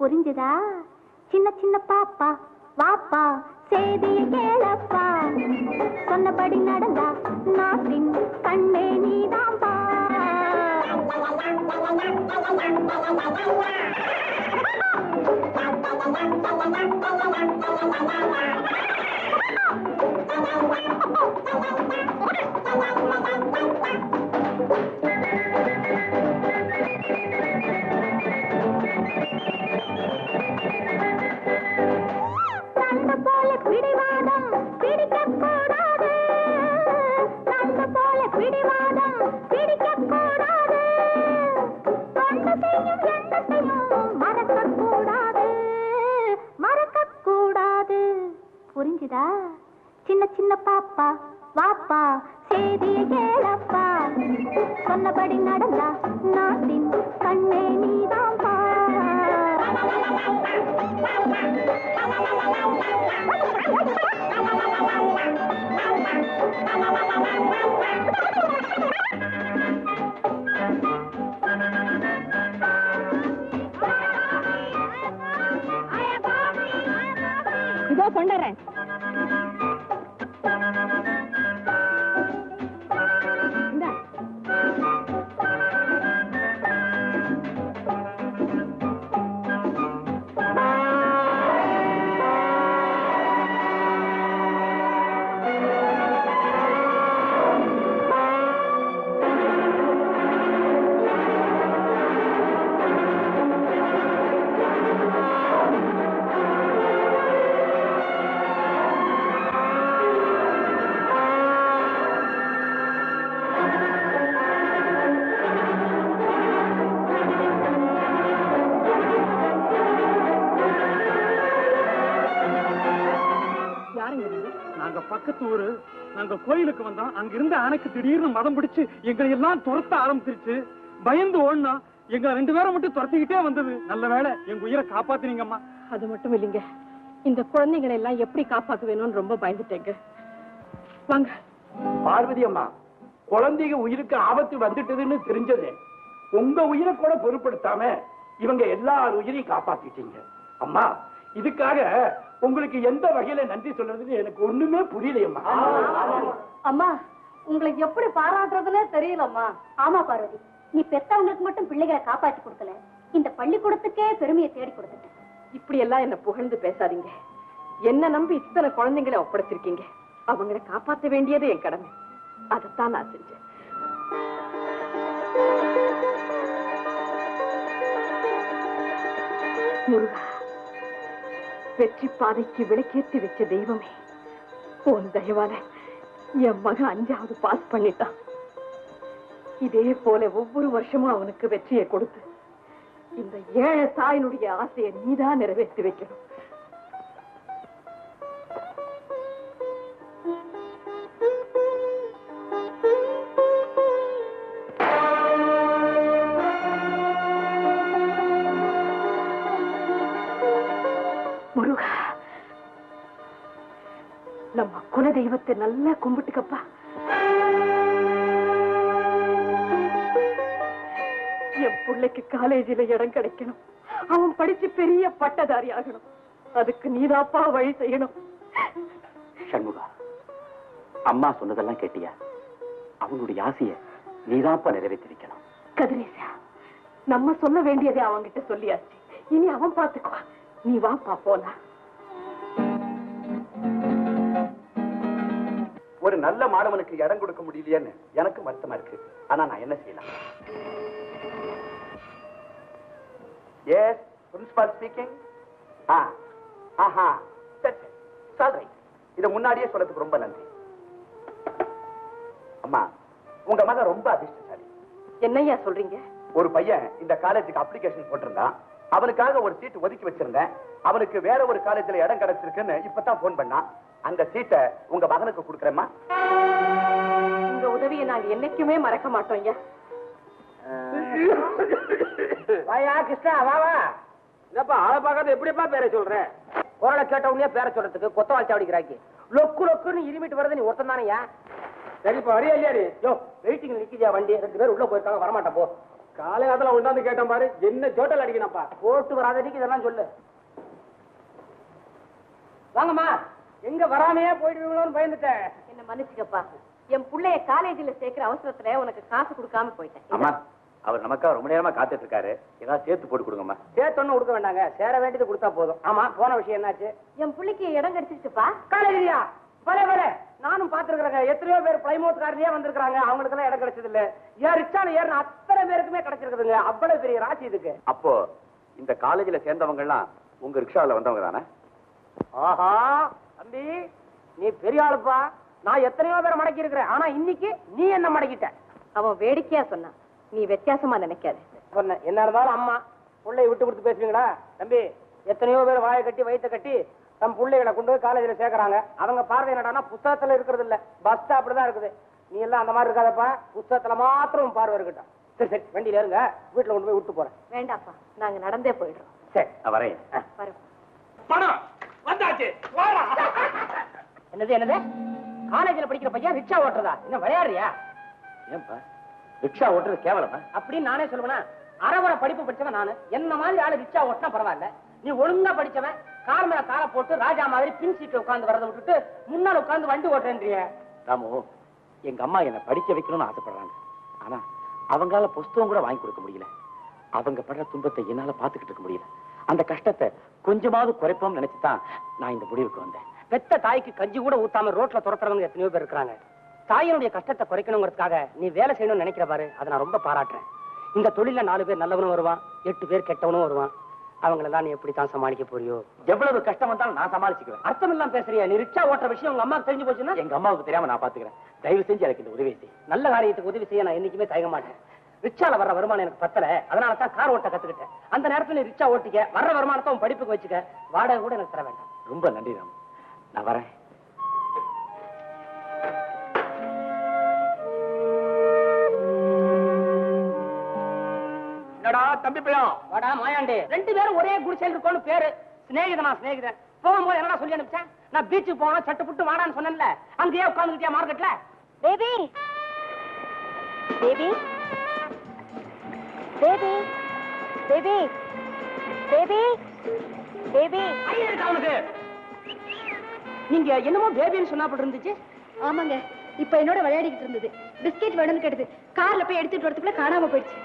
புரிஞ்சுதா சின்ன சின்ன பாப்பா வாப்பா செய்தியை கேளப்பா சொன்னபடி நடந்தா நாட்டின் கண்ணே நீதாம்பா பிடிவாதம் பிடிக்கக்கூடாது தந்த போல பிடிவாதம் பிடிக்கக்கூடாது தொண்டு செய்யும் எண்ணத்தையும் மறக்கக்கூடாது மறக்கக்கூடாது புரிஞ்சுதா சின்ன சின்ன பாப்பா வாப்பா செய்தியை கேளப்பா சொன்னபடி நடந்தா நாட்டின் கண்ணே நீதாம்பா இதோ கொண்டுறேன் பக்கத்து ஊரு நாங்க கோயிலுக்கு வந்தோம். அங்க இருந்த அணைக்கு திடீர்னு மதம் பிடிச்சு எங்களை எல்லாம் துரத்த ஆரம்பிச்சிருச்சு. பயந்து ஓடுனா எங்க 2 பேரை மட்டும் துரத்திக்கிட்டே வந்தது. நல்ல வேளை எங்க உயிரை காப்பாத்தினீங்கம்மா. அது மட்டும் இல்லைங்க, இந்த குழந்தைகளை எல்லாம் எப்படி காப்பாத்த வேணும்னு ரொம்ப பயந்துட்டேங்க. வாங்க. பார்வதி அம்மா, குழந்தைங்க உயிருக்கு ஆபத்து வந்துட்டதுன்னு தெரிஞ்சது உங்க உயிரை கூட பொருட்படுத்தாம இவங்க எல்லார் உயிரையும் காப்பாத்திட்டீங்க. அம்மா, இதுக்காக உங்களுக்கு எந்த வகையில நன்றி சொல்றதுன்னு எனக்கு ஒண்ணுமே புரியலையம்மா. அம்மா, உங்களுக்கு எப்படி பாராட்டுறதுன்னே தெரியலம்மா. ஆமா பார்வதி, நீ பெத்தவங்களுக்கு மட்டும் பிள்ளைகளை காப்பாற்றி கொடுக்கல, இந்த பள்ளிக்கூடத்துக்கே பெருமையை தேடி கொடுத்துட்ட. இப்படி எல்லாம் என்ன புகழ்ந்து பேசாதீங்க. என்ன நம்பி இத்தனை குழந்தைங்களை ஒப்படைச்சிருக்கீங்க. அவங்களை காப்பாற்ற வேண்டியது என் கடமை. அதைத்தான் நான் செஞ்சேன். முருகா, வெற்றி பாதைக்கு விளக்கேற்றி வச்ச தெய்வமே, உன் தயவால என் மகன் 5வது பாஸ் பண்ணிட்டான். இதே போல ஒவ்வொரு வருஷமும் அவனுக்கு வெற்றியை கொடுத்து இந்த ஏழை தாயினுடைய ஆசையை நீதான் நிறைவேற்றி வைக்கணும். முருகா, நம்ம குல தெய்வத்தை நல்லா கும்பிட்டுக்கப்பா. என் பிள்ளைக்கு காலேஜில இடம் கிடைக்கணும், அவன் படிச்சு பெரிய பட்டதாரி ஆகணும். அதுக்கு நீதாப்பா வழி செய்யணும். சண்முகா, அம்மா சொன்னதெல்லாம் கேட்டியா? அவனுடைய ஆசைய நீதாப்பா நிறைவேற்றி வைக்கணும். கதிரேசா, நம்ம சொல்ல வேண்டியதை அவங்கிட்ட சொல்லியாச்சு. இனி அவன் பார்த்துக்குவான். நீ வாப்பா போலாம். ஒரு நல்ல மாணவனுக்கு இடம் கொடுக்க முடியலையேன்னு எனக்கு வருத்தமா இருக்கு. ஆனா நான் என்ன செய்யலாம்? Yes, principal speaking. இத முன்னாடியே சொல்றதுக்கு ரொம்ப நன்றி. அம்மா, உங்க மகன் ரொம்ப அதிர்ஷ்டசாலி. என்னையா சொல்றீங்க? ஒரு பையன் இந்த காலேஜுக்கு அப்ளிகேஷன் போட்டிருந்தான். அவனுக்காக ஒரு சீட் ஒதுக்கி வச்சிருந்தேன். அவனுக்கு வேற ஒரு காலேஜ்ல இடம் கிடைச்சிருக்குன்னு இப்பதான் போன் பண்ணான். அந்த சீட்டை உங்க மகனுக்கு கொடுக்கறேம்மா. உங்க உதவியை நாங்க என்னைக்குமே மறக்க மாட்டோம் ஐயா. வாயா கிருஷ்ணா, வா வா. என்னப்பா ஆளை பார்க்காத எப்படிப்பா பேரை சொல்ற? குரலை கேட்ட உடனே பேரை சொல்றதுக்கு கொத்த வாழ்ச்சி அடிக்கிறாக்கி லொக்கு லொக்குன்னு இருமிட்டு வருது. நீ ஒருத்தன் தானையா? சரிப்பா, வரியா இல்லையா? யோ, வெயிட்டிங் நிக்கிறியா வண்டி? 2 பேர் உள்ள போயிருக்காங்க, வரமாட்டா போ. காலையாத்துல உண்டாந்து கேட்டேன் பாரு, என்ன ஜோட்டல் அடிக்கணும்ப்பா. போட்டு வராதடிக்கு இதெல்லாம் சொல்லு. வாங்கம்மா. எங்க வராமையே போயிடுவீங்களோன்னு பயந்துட்டேன். என்ன மன்னிச்சுக்கப்பா. என் புள்ளைய காலேஜ்ல சேர்க்கிற அவசரத்துல உனக்கு காசு கொடுக்காம போயிட்டேன். அம்மா, அவர் நமக்கா ரொம்ப நேரமா காத்துட்டு இருக்காரு. ஏதாவது சேர்த்து போட்டு கொடுங்கம்மா. சேர்த்து ஒண்ணு கொடுக்க வேண்டாங்க, சேர வேண்டியது கொடுத்தா போதும். ஆமா, போன விஷயம் என்னாச்சு? என் புள்ளைக்கு இடம் கிடைச்சிருச்சுப்பா. காலேஜ்லயா? பலே பலே, நானும் பாத்துருக்கேங்க. எத்தனையோ பேர் பிளைமோத் கார்லயே வந்திருக்காங்க, அவங்களுக்கு எல்லாம் இடம் கிடைச்சது இல்ல. ஏன் ரிக்ஷால ஏறின அத்தனை பேருக்குமே கிடைச்சிருக்குதுங்க. அவ்வளவு பெரிய ராசி இதுக்கு. அப்போ இந்த காலேஜ்ல சேர்ந்தவங்க எல்லாம் உங்க ரிக்ஷால வந்தவங்க தானே? ஆஹா தம்பி, நீ பெரிய ஆளுப்பா. நான் எத்தனையோ பேரை மடக்கி இருக்கிறேன். ஆனா இன்னைக்கு நீ என்ன மடக்கிட்ட? அவன் வேடிக்கையா சொன்னான், நீ வித்தியாசமா நினைக்காது. சொன்ன என்ன இருந்தாலும் அம்மா பிள்ளைய விட்டு கொடுத்து பேசுவீங்களா? தம்பி, எத்தனையோ பேர் வாயை கட்டி வயிற்ற கட்டி தம் பிள்ளைகளை கொண்டு போய் காலேஜில் சேர்க்கறாங்க. அவங்க பார்வை என்னடானா புத்தகத்துல இருக்கிறது இல்ல, பஸ் ஸ்டாப்ல தான் இருக்குது. நீ எல்லாம் அந்த மாதிரி இருக்காதப்பா, புத்தகத்துல மாத்திரம் பார்வை இருக்கட்டும். சரி சரி, வண்டியில இருங்க, வீட்டுல கொண்டு போய் விட்டு போறேன். வேண்டாப்பா, நாங்க நடந்தே போயிடுறோம். சரி, நான் வரேன். வரோம். பணம் வந்தாச்சு. என்னது என்னது? காலேஜ்ல படிக்கிற பையன் ரிக்ஷா ஓட்டுறதா? என்ன விளையாடுறியா? ஏன்பா ரிக்ஷா ஓட்டுறது கேவலமா? அப்படின்னு நானே சொல்லுவேனா? அரைவரை படிப்பு படிச்சவன் நானு. என்ன மாதிரி ஆளு ரிக்ஷா ஓட்டினா பரவாயில்ல. நீ ஒழுங்கா படிச்சவன் கார் மேல காரை போட்டு ராஜா மாதிரி பின் சீட்ல உட்கார்ந்து வரதை விட்டுட்டு முன்னால உட்கார்ந்து வண்டி ஓட்டுறேன்றிய. ராமு, எங்க அம்மா என்ன படிக்க வைக்கணும்னு ஆசைப்படுறாங்க. ஆனா அவங்களால புஸ்தகம் கூட வாங்கி கொடுக்க முடியல. அவங்க படுற துன்பத்தை என்னால பாத்துக்கிட்டு இருக்க முடியல. அந்த கஷ்டத்தை கொஞ்சமாவது குறைப்போம்னு நினைச்சுதான் நான் இந்த முடிவுக்கு வந்தேன். பெத்த தாய்க்கு கஞ்சி கூட ஊத்தாம ரோட்ல துரத்துறவங்க எத்தனையோ பேர் இருக்காங்க. தாயினுடைய கஷ்டத்தை குறைக்கணுங்கிறதுக்காக நீ வேலை செய்யணும்னு நினைக்கிற பாரு, அதை நான் ரொம்ப பாராட்டுறேன். இந்த தொழில 4 பேர் நல்லவனும் வருவான், 8 பேர் கெட்டவனும் வருவான். அவங்களெல்லாம் நீ எப்படி தான் சமாளிக்க போறியோ? எவ்வளவு கஷ்டம் வந்தாலும் நான் சமாளிச்சுக்குவேன். அர்த்தம் இல்லாம பேசுறியா? நீ ரிக்ஷா ஓட்டுற விஷயம் உங்க அம்மாவுக்கு தெரிஞ்சு போச்சுன்னா? எங்க அம்மாவுக்கு தெரியாம நான் பாத்துக்கிறேன். தயவு செஞ்சு எனக்கு இந்த உதவி செய். நல்ல காரியத்துக்கு உதவி செய்ய நான் என்னைக்குமே தயங்க மாட்டேன். ரிக்ஷால வர்ற வருமானம் எனக்கு பத்தல, அதனால தான் கார் ஓட்ட கத்துக்கிட்டேன். அந்த நேரத்துல நீ ரிக்ஷா ஓட்டிக்க, வர்ற வருமானத்தை உன் படிப்புக்கு வச்சுக்க, வாடகை கூட எனக்கு தர வேண்டாம். ரொம்ப நன்றி ராம், நான் வரேன். என்னடா தம்பி பையன்? வாடா மாயாண்டே. 2 பேரும் ஒரே குடிசையில் இருக்கோன்னு பேரு. சிநேகிதனா சிநேகிதன். போகும்போது என்னடா சொல்லி அனுப்பிச்சேன்? நான் பீச்சுக்கு போனா சட்டு புட்டு வாடான்னு சொன்னேன்ல, அங்கேயே உட்காந்துக்கிட்டியா மார்க்கெட்ல? Baby baby baby baby baby baby ஐயா இருக்கு அவனுக்கு. நீங்க என்னமோ பேபின்னு சொன்னாப்பட்டு இருந்துச்சு. ஆமாங்க, இப்ப என்னோட விளையாடிக்கிட்டு இருந்தது. பிஸ்கெட் வேணும்னு கேட்டது. கார்ல போய் எடுத்துட்டு வரதுக்குள்ள காணாம போயிடுச்சு.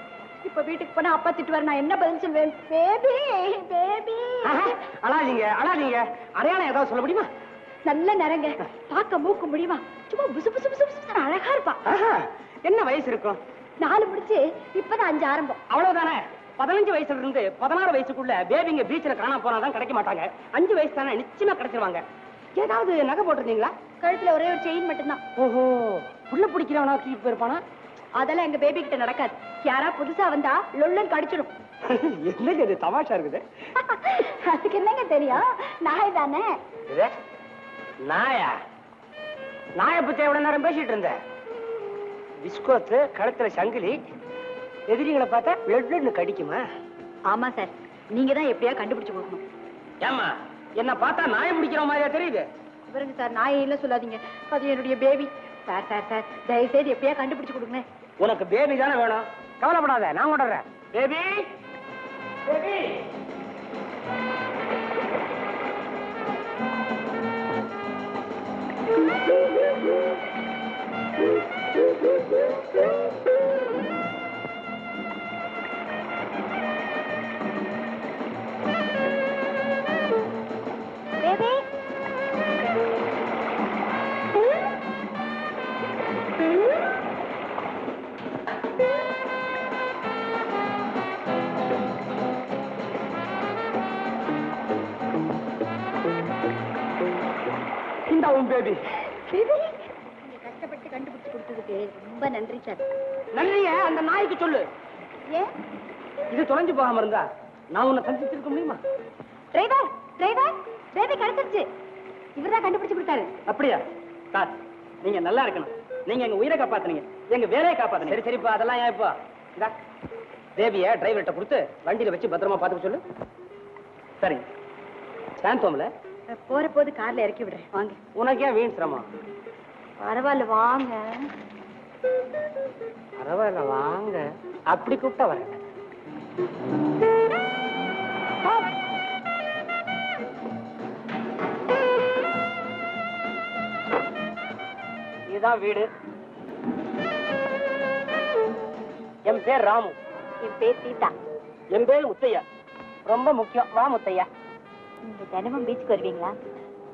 இப்ப வீட்டுக்கு போனா அப்பா திட்டுவாரு, நான் என்ன பதில் சொல்வேன்? Baby baby. அழாதீங்க அழாதீங்க. அடையாளம் ஏதாவது சொல்ல முடியுமா? நல்ல நேரங்க, பார்க்க மூக்கு முடியுமா? சும்மா புசு புசு புசு புசு அழகா இருப்பா. என்ன வயசு இருக்கும்? 4 முடிச்சு இப்பதான் 5 ஆரம்பம். அவ்வளவுதானே. 15 வயசுல இருந்து 16 வயசுக்குள்ள பேபிங்க பீச்ல காணாம போனாதான் கிடைக்க மாட்டாங்க. 5 வயசு தானே, நிச்சயமா கிடைச்சிருவாங்க. ஏதாவது நகை போட்டிருந்தீங்களா? கழுத்துல ஒரே ஒரு செயின் மட்டும்தான். ஓஹோ, புள்ள பிடிக்கிறவனா தூக்கிட்டு போயிருப்பானா? அதெல்லாம் எங்க பேபி கிட்ட நடக்காது. யாரா புதுசா வந்தா லொல்லன் கடிச்சிடும். என்னங்க இது தமாஷா இருக்குது? அதுக்கு என்னங்க தெரியும், நாய் தானே. நாயா? நாயை பத்தி எவ்வளவு நேரம் பேசிட்டு இருந்த? பிஸ்கோத்து, கழுத்துல சங்கிலி, எதிரிகளை பார்த்தா வெள்ளன்னு கடிக்குமா? ஆமா சார், நீங்க தான் எப்படியா கண்டுபிடிச்சு கொடுக்கணும். ஏமா என்ன பார்த்தா நாயை பிடிக்கிற மாதிரியா தெரியுது? இவருங்க சார், நாயை இல்ல சொல்லாதீங்க, அது என்னுடைய பேபி. சார் சார் சார், தயவு செய்து எப்படியா கண்டுபிடிச்சு கொடுங்க. உனக்கு பேபி தானே வேணும், கவலைப்படாத, நான் கொண்டுறேன். Baby baby. உன் பேபி. கஷ்டப்பட்டு கண்டுபிடிச்சு கொடுத்ததுக்கு ரொம்ப நன்றி சார். நன்றிய அந்த நாய்க்கு சொல்லு. ஏன் இது தொலைஞ்சு போகாம இருந்தா நான் உன்னை சந்திச்சிருக்க முடியுமா? டிரைவர் டிரைவர் பேபி கிடைச்சிருச்சு. இவர்தான் கண்டுபிடிச்சு கொடுத்தாரு. அப்படியா சார்? நீங்க நல்லா இருக்கணும். நீங்க எங்க உயிரை காப்பாத்துனீங்க, எங்க வேலையை காப்பாத்துனீங்க. சரி சரிப்பா, அதெல்லாம் ஏன் இப்போ இந்த பேபிய டிரைவர்கிட்ட கொடுத்து வண்டியில வச்சு பத்திரமா பாத்துக்க சொல்லு. சரிங்க. சாந்தோம்ல போற போது கார்ல இறக்கி விடுறேன், வாங்க. உனக்கு ஏன் வீண் சிரமம்? பரவாயில்ல வாங்க. பரவாயில்ல வாங்க. அப்படி கூப்பிட்டா வரேன். இதுதான் வீடு. என் பேர் ராமு. என் பேர் சீதா. என் பேர் முத்தையா. ரொம்ப முக்கியம். வா முத்தையா. நீங்க தினமும் பீச்சுக்கு வருவீங்களா?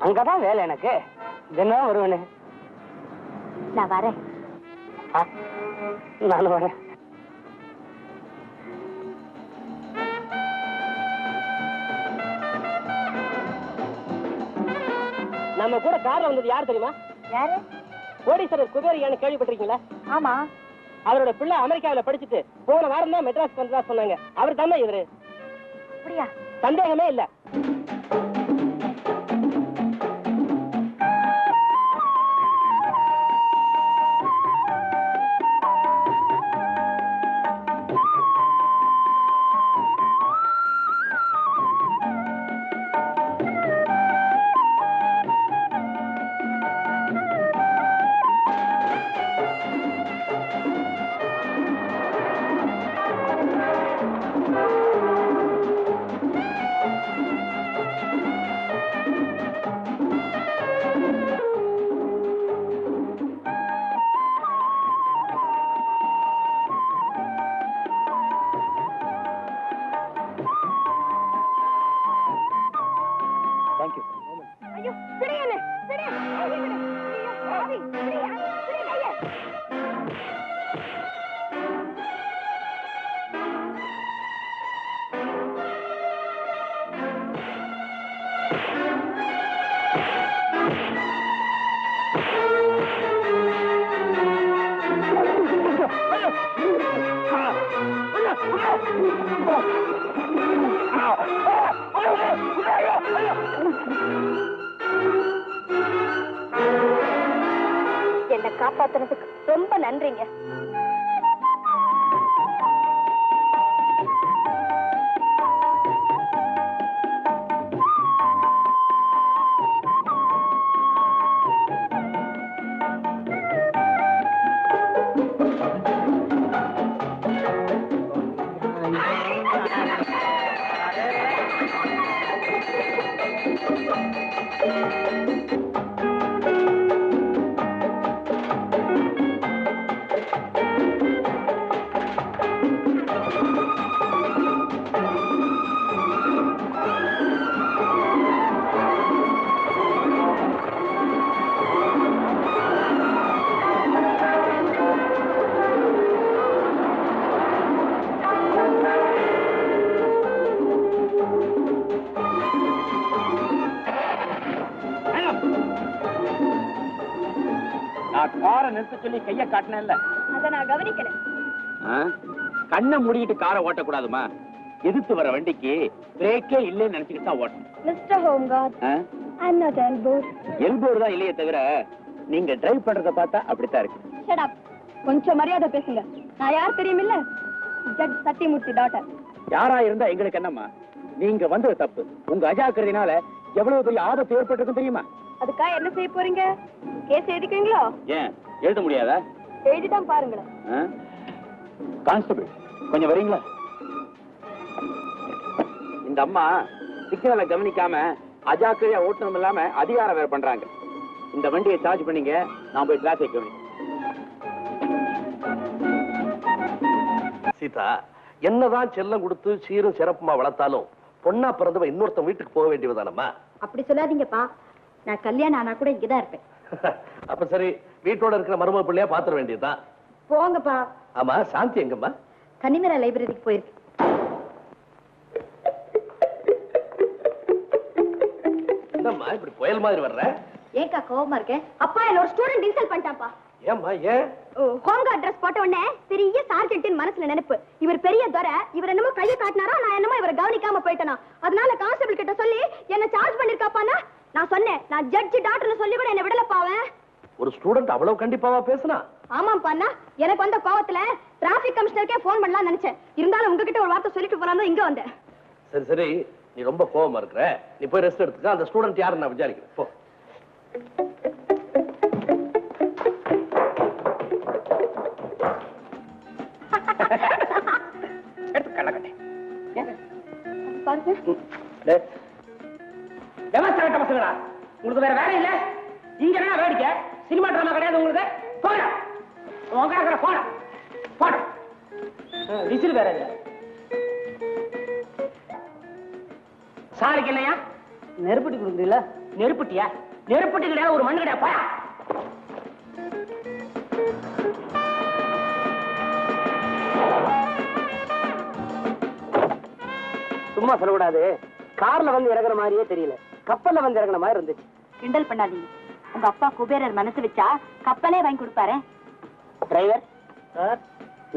அங்கதான் வேலை எனக்கு. தினம் வருவேனே. நான் வரேன். நானும் வரேன். நம்ம கூட கார்ல வந்தது யார் தெரியுமா? யாரு? கோடீஸ்வரர் குபேரியான்னு கேள்விப்பட்டிருக்கீங்களா? ஆமா. அவரோட பிள்ளை அமெரிக்காவில படிச்சுட்டு போன வாரம் தான் மெட்ராஸ் வந்ததா சொன்னாங்க. அவர் தானே இவரு. அப்படியா? சந்தேகமே இல்ல. ஐயோ, பிடியல, பிடி. ஐயோ, பாவி, பிடியா, பிடி கைய. என்னை காப்பாத்துறதுக்கு ரொம்ப நன்றிங்க. நான் காரை நிறுத்த சொல்லி கைய காட்டினேன்ல, அத நான் கவனிக்கல. கண்ணை மூடிக்கிட்டு காரை ஓட்டக்கூடாதுமா. எதிர்த்து வர வண்டிக்கு பிரேக்கே இல்லைன்னு நினைச்சுக்கிட்டு தான் ஓட்டணும். Mister home guard, I am not L board. L board தான் இல்லையே தவிர நீங்க டிரைவ் பண்றத பார்த்தா அப்படித்தான் இருக்கு. Shut up. கொஞ்சம் மரியாதை பேசுங்க. நான் யார் தெரியுமில்ல? Judge Sathyamoorthy daughter. யாரா இருந்தா எங்களுக்கு என்னம்மா? நீங்க வந்தது தப்பு. உங்க அஜாக்கிரதையினால எவ்வளவு பெரிய ஆபத்து ஏற்பட்டிருக்கும் தெரியுமா? அதுக்காக என்ன செய்ய போறீங்க? கேஸ் எழுதிக்குவீங்களோ? ஏன் எழுத முடியாதா? எழுதிதான் பாருங்களேன். கான்ஸ்டபிள் கொஞ்சம் வரீங்களா? இந்த அம்மா சிக்னலை கவனிக்காம அஜாக்கிரதையா ஓட்டணும் இல்லாம அதிகாரம் வேற பண்றாங்க. இந்த வண்டியை சார்ஜ் பண்ணீங்க, நான் போய் டிராபிக் கவனி. சீதா, என்னதான் செல்லம் கொடுத்து சீரும் சிறப்புமா வளர்த்தாலும் பொண்ணா பிறந்தவ இன்னொருத்தன் வீட்டுக்கு போக வேண்டியதுதானம்மா. அப்படி சொல்லாதீங்கப்பா. நான் கல்யாணம் ஆனா கூட இங்கதான் இருப்பேன். அப்ப சரி, வீட்டோட இருக்கிற மருமக பிள்ளையா பாத்துற வேண்டியதுதான். போங்கப்பா. ஆமா, சாந்தி எங்கம்மா? கன்னிமரா லைப்ரரிக்கு போயிருக்கு. என்னம்மா இப்படி புயல் மாதிரி வர்ற? ஏக்கா கோவமா இருக்கேன்? அப்பா என்ன ஒரு ஸ்டூடெண்ட் இன்சல்ட் பண்ணிட்டான்ப்பா. ஏம்மா ஏன்? ஹோம் கார்டு ட்ரெஸ் போட்ட உடனே பெரிய சார்ஜென்ட் மனசுல நினைப்பு. இவர் பெரிய துரை, இவர் என்னமோ கையை காட்டினாரா, நான் என்னமோ இவரை கவனிக்காம போயிட்டேனா. அதனால கான்ஸ்டபிள் கிட்ட சொல்லி என்ன சார்ஜ் பண்ணிருக்காப்பானா. நான் சொன்னேன், நான் ஜட்ஜ் டாக்டர்னு சொல்லி கூட என்ன விடலப்பாவேன். ஒரு ஸ்டூடெண்ட் அவ்வளவு கண்டிப்பாவா பேசுனா? ஆமாப்பாண்ணா, எனக்கு வந்த கோவத்துல டிராபிக் கமிஷனருக்கே போன் பண்ணலாம் நினைச்சேன். இருந்தாலும் உங்ககிட்ட ஒரு வார்த்தை சொல்லிட்டு போலாம் இங்க வந்தேன். சரி சரி, நீ ரொம்ப கோவமா இருக்கிற, நீ போய் ரெஸ்ட் எடுத்துக்க. அந்த ஸ்டூடெண்ட் யாருன்னு நான் விசாரிக்கிறேன். போ. பசங்களா, உங்களுக்கு வேற வேலை இல்ல? இங்க என்ன வேடிக்கை? சினிமா டிராமா கிடையாது உங்களுக்கு? போட போட போட விசில் வேற இல்ல. சாருக்கு இல்லையா? நெருப்பட்டி கொடுக்குறீங்களா? நெருப்பட்டியா? நெருப்பட்டி கிடையாது, ஒரு மண்ணு கிடையாது. போயா. சும்மா சொல்லக்கூடாது. கார்ல வந்து இறங்குற மாதிரியே தெரியல, கப்பல்ல வந்து இறங்குற மாதிரி இருந்துச்சு. கிண்டல் பண்ணாதீங்க. உங்க அப்பா குபேரர் மனசு வச்சா கப்பலே வாங்கி கொடுப்பாரு. டிரைவர் சார்,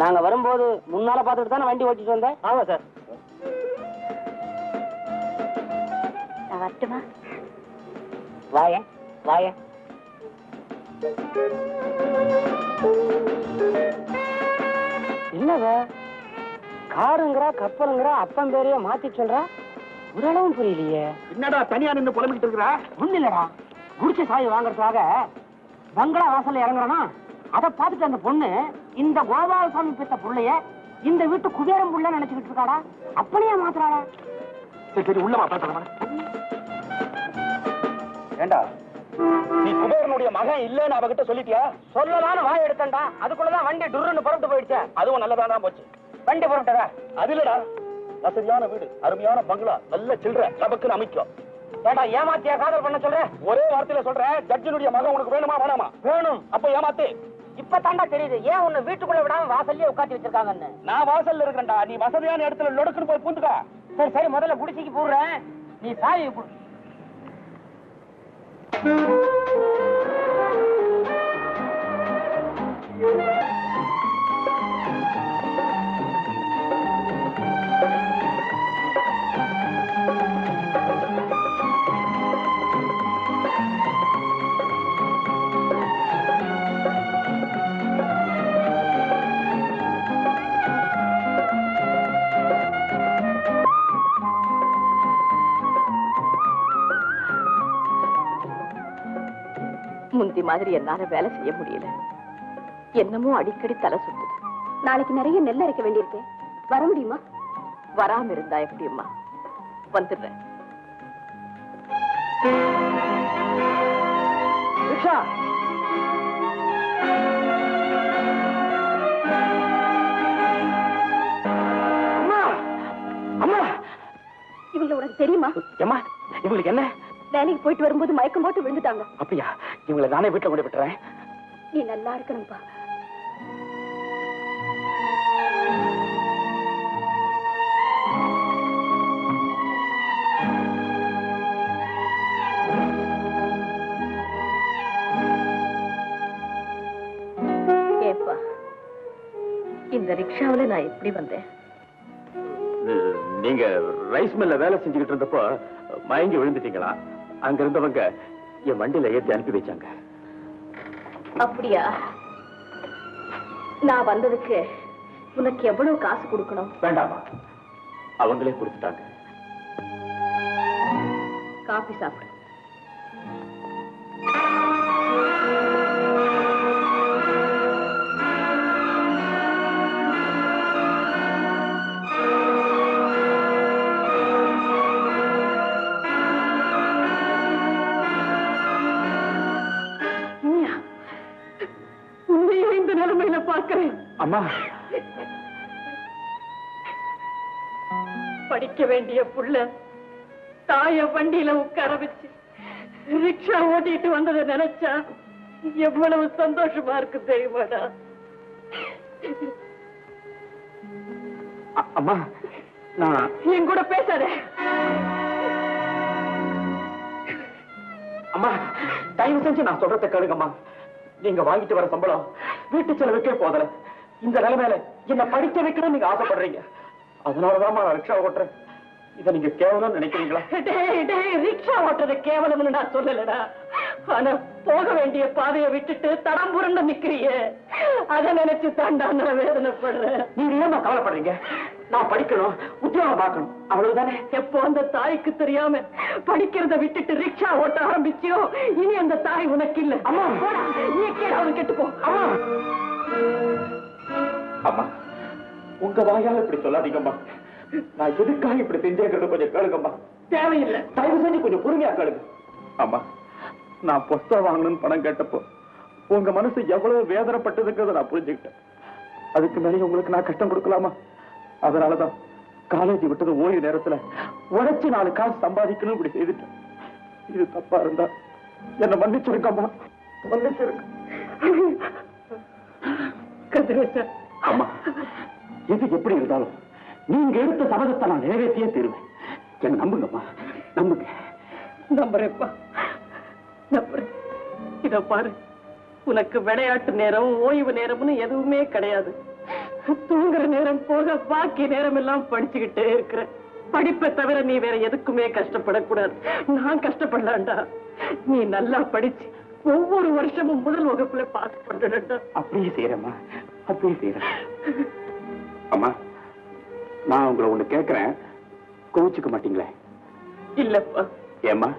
நாங்க வரும்போது முன்னால பாத்துட்டு தானே வண்டி ஓட்டிட்டு வந்தேன். ஆமா சார். நான் வரட்டுமா? வாய வாய. என்னவ காருங்கிறா கப்பலுங்கிறா, அப்பன் பேரையே மாத்தி சொல்றா, ஓரளவும் புரியலையே. என்னடா தனியா நின்று புலம்பிக்கிட்டு இருக்கிற? ஒண்ணு இல்லடா, குடிச்ச சாய் வாங்கறதுக்காக பங்களா வாசல்ல இறங்குறனா, அதை பார்த்துட்டு அந்த பொண்ணு இந்த கோபாலசாமி பெத்த புள்ளைய இந்த வீட்டு குபேரம் புள்ள நினைச்சுக்கிட்டு இருக்காடா. அப்படியே மாத்துறாடா. சரி சரி, உள்ளவா பேசலாம். ஏண்டா, நீ குபேரனுடைய மகன் இல்லன்னு அவகிட்ட சொல்லிட்டியா? சொல்லலான்னு வாய் எடுத்தா, அதுக்குள்ளதான் வண்டி டுர்ன்னு புறப்பட்டு போயிடுச்சு. அதுவும் நல்லதானா போச்சு. வண்டி புறப்பட்டதா? அது இல்லடா, வசதியான வீடு, அருமையான பங்களா, நல்ல சில்லற நமக்குன்னு அமைக்கும். ஏண்டா ஏமாத்தியா காதல் பண்ண சொல்ற? ஒரே வார்த்தையில சொல்றேன், ஜட்ஜினுடைய மகன் உனக்கு வேணுமா வேணாமா? வேணும். அப்ப ஏமாத்து. இப்ப தாண்டா தெரியுது ஏன் உன்னை வீட்டுக்குள்ள விடாம வாசல்லயே உட்காந்து வச்சிருக்காங்கன்னு. நான் வாசல்ல இருக்கேன்டா, நீ வசதியான இடத்துல லொடுக்குன்னு போய் பூந்துக்க. சரி சரி, முதல்ல குடிச்சிக்கு போடுறேன், நீ சாவி கொடு. முந்தி மாதிரி என்னால வேலை செய்ய முடியல. என்னமோ அடிக்கடி தலை சுத்துது. நாளைக்கு நிறைய நெல் அரைக்க வேண்டியிருக்கு, வர முடியுமா? வராம இருந்தா எப்படிம்மா? வந்துடுறேன். ரிக்ஷா, அம்மா அம்மா, இவங்களை உனக்கு தெரியுமா? ஏம்மா, இவங்களுக்கு என்ன? வேலைக்கு போயிட்டு வரும்போது மயக்கம் போட்டு விழுந்துட்டாங்க. அப்படியா? இவங்களை நானே வீட்டுல கொண்டு விட்டுறேன். நீ நல்லா இருக்கணும்பா. ஏப்பா, இந்த ரிக்ஷாவில நான் எப்படி வந்தேன்? நீங்க ரைஸ் மில்ல வேலை செஞ்சுக்கிட்டு இருந்தப்போ மயங்கி விழுந்துட்டீங்களா? அங்க இருந்தவங்க என் வண்டியில ஏத்தி அனுப்பி வச்சாங்க. அப்படியா? நான் வந்ததுக்கு உனக்கு எவ்வளவு காசு கொடுக்கணும்? வேண்டாமா, அவங்களே கொடுத்துட்டாங்க. காபி சாப்பிடு. உன்னையும் இந்த நிலைமையில பார்க்கிறேன். அம்மா, படிக்க வேண்டிய புள்ள தாய வண்டியில உட்கார வச்சு ரிக்ஷா ஓட்டிட்டு வந்ததை நினைச்சா எவ்வளவு சந்தோஷமா இருக்கு தெரியுமாடா? அம்மா, நான் என் கூட பேசாத. அம்மா, தயவு செஞ்சு நான் சொல்றத கேளுங்கம்மா. நீங்க வாங்கிட்டு வர சம்பளம் வீட்டு செலவுக்கே போதல. இந்த நிலைமையில என்ன படிக்க வைக்கணும்னு நீங்க ஆசைப்படுறீங்க. அதனாலதான் நான் ரிக்ஷா ஓட்டுறேன். இதை நீங்க கேவலம் நினைக்கிறீங்களா? ரிக்ஷா ஓட்டுறது கேவலம்னு நான் சொல்லலடா. ஆனா போக வேண்டிய பாதையை விட்டுட்டு தடம் புரண்டு நிக்கிறியே, அதை நினைச்சு தாண்டா நான் வேதனைப்படுறேன். நீங்க ஏமா கவலைப்படுறீங்க? நான் படிக்கணும், உத்தியோகம் பார்க்கணும், அவ்வளவுதானே. எப்போ அந்த தாய்க்கு தெரியாம படிக்கிறத விட்டுட்டு ரிக்ஷா ஓட்ட ஆரம்பிச்சியோ, இனி அந்த தாய் உனக்கு இல்ல. அம்மா நீ கேடாவது கெட்டு போ. அம்மா அம்மா உங்க வாயால இப்படி சொல்லாதீங்கம்மா. நான் எதுக்காக இப்படி செஞ்சேங்கிறது கொஞ்சம் கேளுங்கம்மா. தேவையில்லை, தயவு செஞ்சு கொஞ்சம் பொறுமையா கேளுங்க. அம்மா நான் புஸ்தகம் வாங்கணும்னு பணம் கேட்டப்போ உங்க மனசு எவ்வளவு வேதனைப்பட்டதுங்கிறத நான் புரிஞ்சுக்கிட்டேன். அதுக்கு மேலே உங்களுக்கு நான் கஷ்டம் கொடுக்கலாமா? அதனாலதான் காலேஜ் விட்டது ஓய்வு நேரத்துல உழைச்சு 4 காசு சம்பாதிக்கணும் இப்படி செய்துட்டேன். இது தப்பா இருந்தா என்ன மன்னிச்சிருக்கம்மா, மன்னிச்சிருக்க. அம்மா எது எப்படி இருந்தாலும் நீங்க எடுத்த சபதத்தை நான் நிறைவேற்றியே தருவேன். என்ன நம்புங்கம்மா, நம்புங்க. நம்புறேப்பா, நம்புறேன். இத பாரு, உனக்கு விளையாட்டு நேரம் ஓய்வு நேரம்னு எதுவுமே கிடையாது. தூங்குற நேரம் போக பாக்கி நேரம் எல்லாம் படிச்சுக்கிட்டே இருக்கிற. படிப்பை தவிர நீ வேற எதுக்குமே கஷ்டப்படக்கூடாது. நான் கஷ்டப்படலாண்டா. நீ நல்லா படிச்சு ஒவ்வொரு வருஷமும் முதல் வகுப்புல பாஸ் பண்றா. அப்படியே செய்யறேம்மா, அப்படியே செய்யறேன். அம்மா நான் உங்களை ஒண்ணு கேட்கிறேன், கோவிச்சுக்க மாட்டீங்களே? இல்லப்பா. ஏம்மா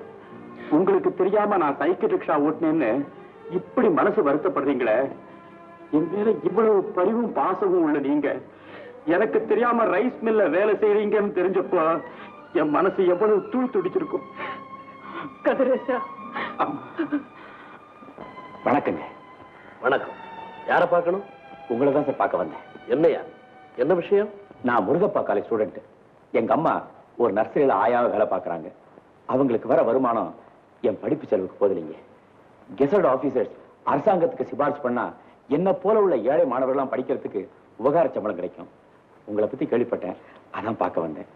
உங்களுக்கு தெரியாம நான் சைக்கிள் ரிக்ஷா ஓட்டினேன்னு இப்படி மனசு வருத்தப்படுறீங்களே? என் மேல இவ்வளவு பரிவும் பாசமும் உள்ள நீங்க எனக்கு தெரியாம ரைஸ் மில்ல வேலை செய்றீங்கன்னு தெரிஞ்சப்போ என் மனசு எவ்வளவு தூள் துடிச்சிருக்கும். கதிரேசா. வணக்கங்க. வணக்கம். யார பார்க்கணும்? உங்களை தான் சார் பார்க்க வந்தேன். என்னையா? என்ன விஷயம்? நான் முருகப்பா காலேஜ் ஸ்டூடெண்ட். எங்க அம்மா ஒரு நர்சரியில ஆயாவை வேலை பார்க்கறாங்க. அவங்களுக்கு வர வருமானம் என் படிப்பு செலவுக்கு போதில்லைங்க. கெசட் ஆபீசர்ஸ் அரசாங்கத்துக்கு சிபாரிசு பண்ணா என்ன போல உள்ள ஏழை மாணவர்கள்லாம் படிக்கிறதுக்கு உபகார சம்பளம் கிடைக்கும். உங்களை பத்தி கேள்விப்பட்டேன், அதான் பார்க்க வந்தேன்.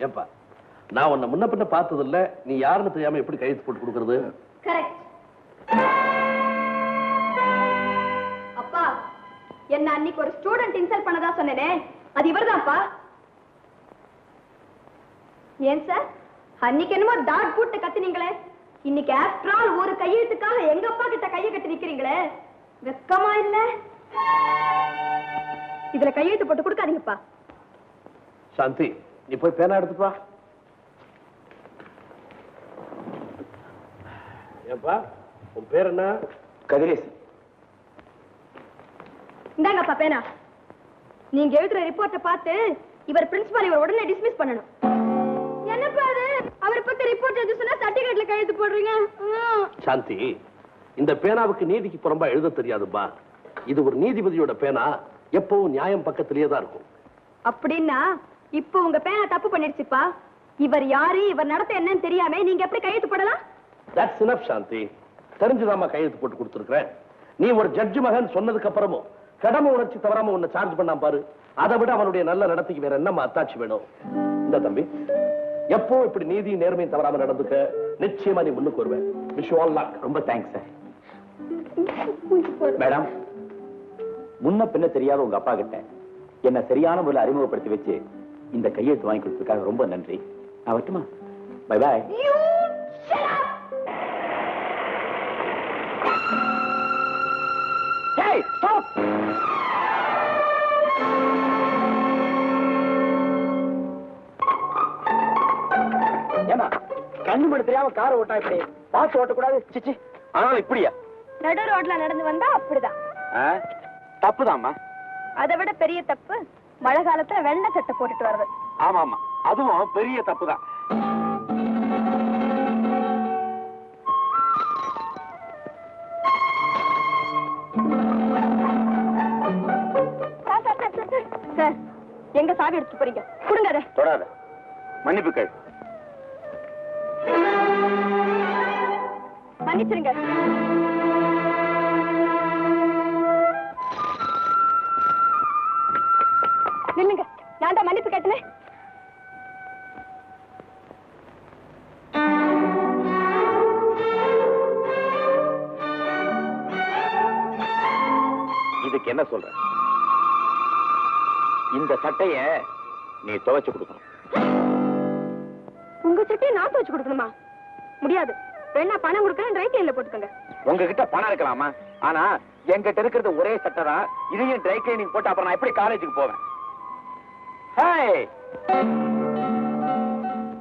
ஏப்பா நான் உன்னை முன்ன பின்ன பார்த்தது இல்ல, நீ யாருன்னு தெரியாம எப்படி கையெழுத்து போட்டு கொடுக்கறது? கரெக்ட். அப்பா என்ன அன்னைக்கு ஒரு ஸ்டூடெண்ட் இன்சல்ட் பண்ணதா சொன்னேனே, அது இவர்தான்ப்பா. ஏன் சார் அன்னைக்கு என்னமோ டாட் போட்டு கத்தினீங்களே, இன்னைக்கு ஆஃப்டர் ஆல் ஒரு கையெழுத்துக்காக எங்க அப்பா கிட்ட கையை கட்டி நிக்கிறீங்களே, வெக்கமா இல்ல? இதுல கையெழுத்து போட்டு கொடுக்காதீங்கப்பா. சாந்தி நீ போய் பேனா எடுத்துட்டு வா. ஏப்பா உன் பேர் என்ன? கதிரேசன். இந்தாங்கப்பா பேனா. நீங்க எழுதுற ரிப்போர்ட்டை பார்த்து இவர் பிரின்சிபால் இவர் உடனே டிஸ்மிஸ் பண்ணணும். என்னப்பா அது? அவரை பத்தி ரிப்போர்ட் எழுத சொன்னா சர்டிபிகேட்ல கையெழுத்து போடுறீங்க. சாந்தி இந்த பேனாவுக்கு நீதிக்கு புறம்பா எழுத தெரியாதுப்பா. இது ஒரு நீதிபதியோட பேனா, எப்பவும் நியாயம் பக்கத்திலேயே தான் இருக்கும். அப்படின்னா இப்போ உங்க பேனா தப்பு பண்ணிடுச்சுப்பா. இவர் யாரு, இவர் நடத்த என்னன்னு தெரியாம நீங்க எப்படி கையெழுத்து போடலாம்? That's enough சாந்தி. தெரிஞ்சுதாமா கையெழுத்து போட்டு கொடுத்துருக்கிறேன். நீ ஒரு ஜட்ஜ் மகன் சொன்னதுக்கு அப்புறமும் கடமை உணர்ச்சி தவறாம உன்னை சார்ஜ் பண்ணாம பாரு. அதை விட அவனுடைய நல்ல நடத்தைக்கு வேற என்னமா அத்தாட்சி வேணும்? இந்த தம்பி எப்போ இப்படி நீதி நேர்மையும் தவறாம நடந்துக்க நிச்சயமா நீ முன்னுக்கு வருவேன். Wish you all luck. ரொம்ப தேங்க்ஸ் சார். மேடம் முன்ன பின்ன தெரியாத உங்க அப்பா கிட்ட என்ன சரியான முறையில் அறிமுகப்படுத்தி வச்சு இந்த கையெழுத்து வாங்கி கொடுத்ததுக்காக ரொம்ப நன்றி. நான் வரட்டுமா? Bye bye. Hey, stop! ஏமா கண்ணு மணி தெரியாம கார் ஓட்டா இப்படி பார்த்து ஓட்டக்கூடாது. சிச்சி ஆனால் இப்படியா? நடு ரோட்ல நடந்து வந்தா அப்படிதான். தப்புதாம்மா. அதை விட பெரிய தப்பு மழை காலத்துல வெள்ளை சட்டை போட்டுட்டு வர்றது. ஆமா ஆமா, அதுவும் பெரிய தப்புதான். சார் எங்க சாவி எடுத்து போறீங்க? கொடுங்க அதை. தொடாத. மன்னிப்பு கேள். மன்னிச்சிருங்க. நில்லுங்க, நான் தான் மன்னிப்பு கேட்டேனே. என்ன சொல்ற? இந்த சட்டைய நீ துவைச்சு கொடுக்கணும். உங்க சட்டையை நான் துவைச்சு கொடுக்கணுமா? முடியாது. வேணா பணம் கொடுக்கறேன், ட்ரை கிளீன்ல போட்டுக்கோங்க. உங்ககிட்ட பணம் இருக்கலாமா? ஆனா என்கிட்ட இருக்கிறது ஒரே சட்டை தான். இதையும் ட்ரை கிளீனிங் போட்டு அப்புறம் நான் எப்படி காலேஜுக்கு போவேன்? Hey,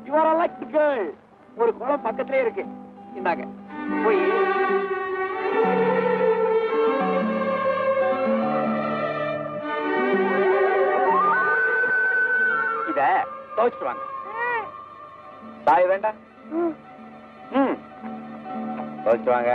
you are a lucky girl. ஒரு குளம் பக்கத்திலே இருக்கு. இந்தாங்க போய் இத துவைச்சிட்டு வாங்க. சாய் வேண்டாம். துவைச்சிட்டு வாங்க.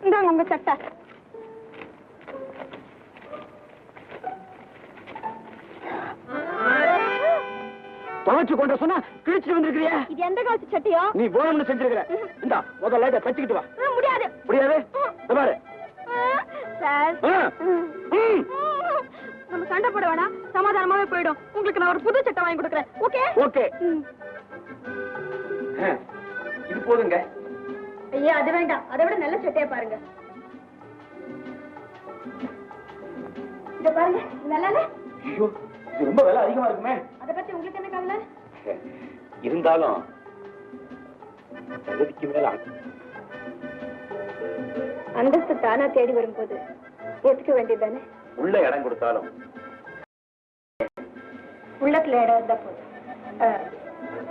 இந்தாங்க உங்க சட்டை. துவைச்சு கொண்ட சொன்னா கிழிச்சு வந்திருக்கிறியா? இது எந்த காலத்து சட்டையோ? நீ வேணும்னு செஞ்சிருக்கிற. இந்த முதல்ல இதை தச்சுக்கிட்டு வா. முடியாது. முடியாது? இதோ பாரு. சார், நம்ம சண்டை போட வேணாம், சமாதானமாவே போயிடும். உங்களுக்கு நான் ஒரு புது சட்டை வாங்கி கொடுக்குறேன். ஓகே? ஓகே. இது போதுங்க. ஐயா, அது வேண்டாம். அதை விட நல்ல சட்டையை பாருங்க. இத பாருங்க, நல்லா இல்ல? ஐயோ, இது ரொம்ப விலை அதிகமா இருக்குமே. அதை பத்தி உங்களுக்கு என்ன கவலை? இருந்தாலும் தகுதிக்கு மேல ஆகும். அந்தஸ்து தானா தேடி வரும்போது ஏத்துக்க வேண்டியதானே? உள்ள இடம் கொடுத்தாலும் உள்ளத்துல இடம் இருந்தா போதும்.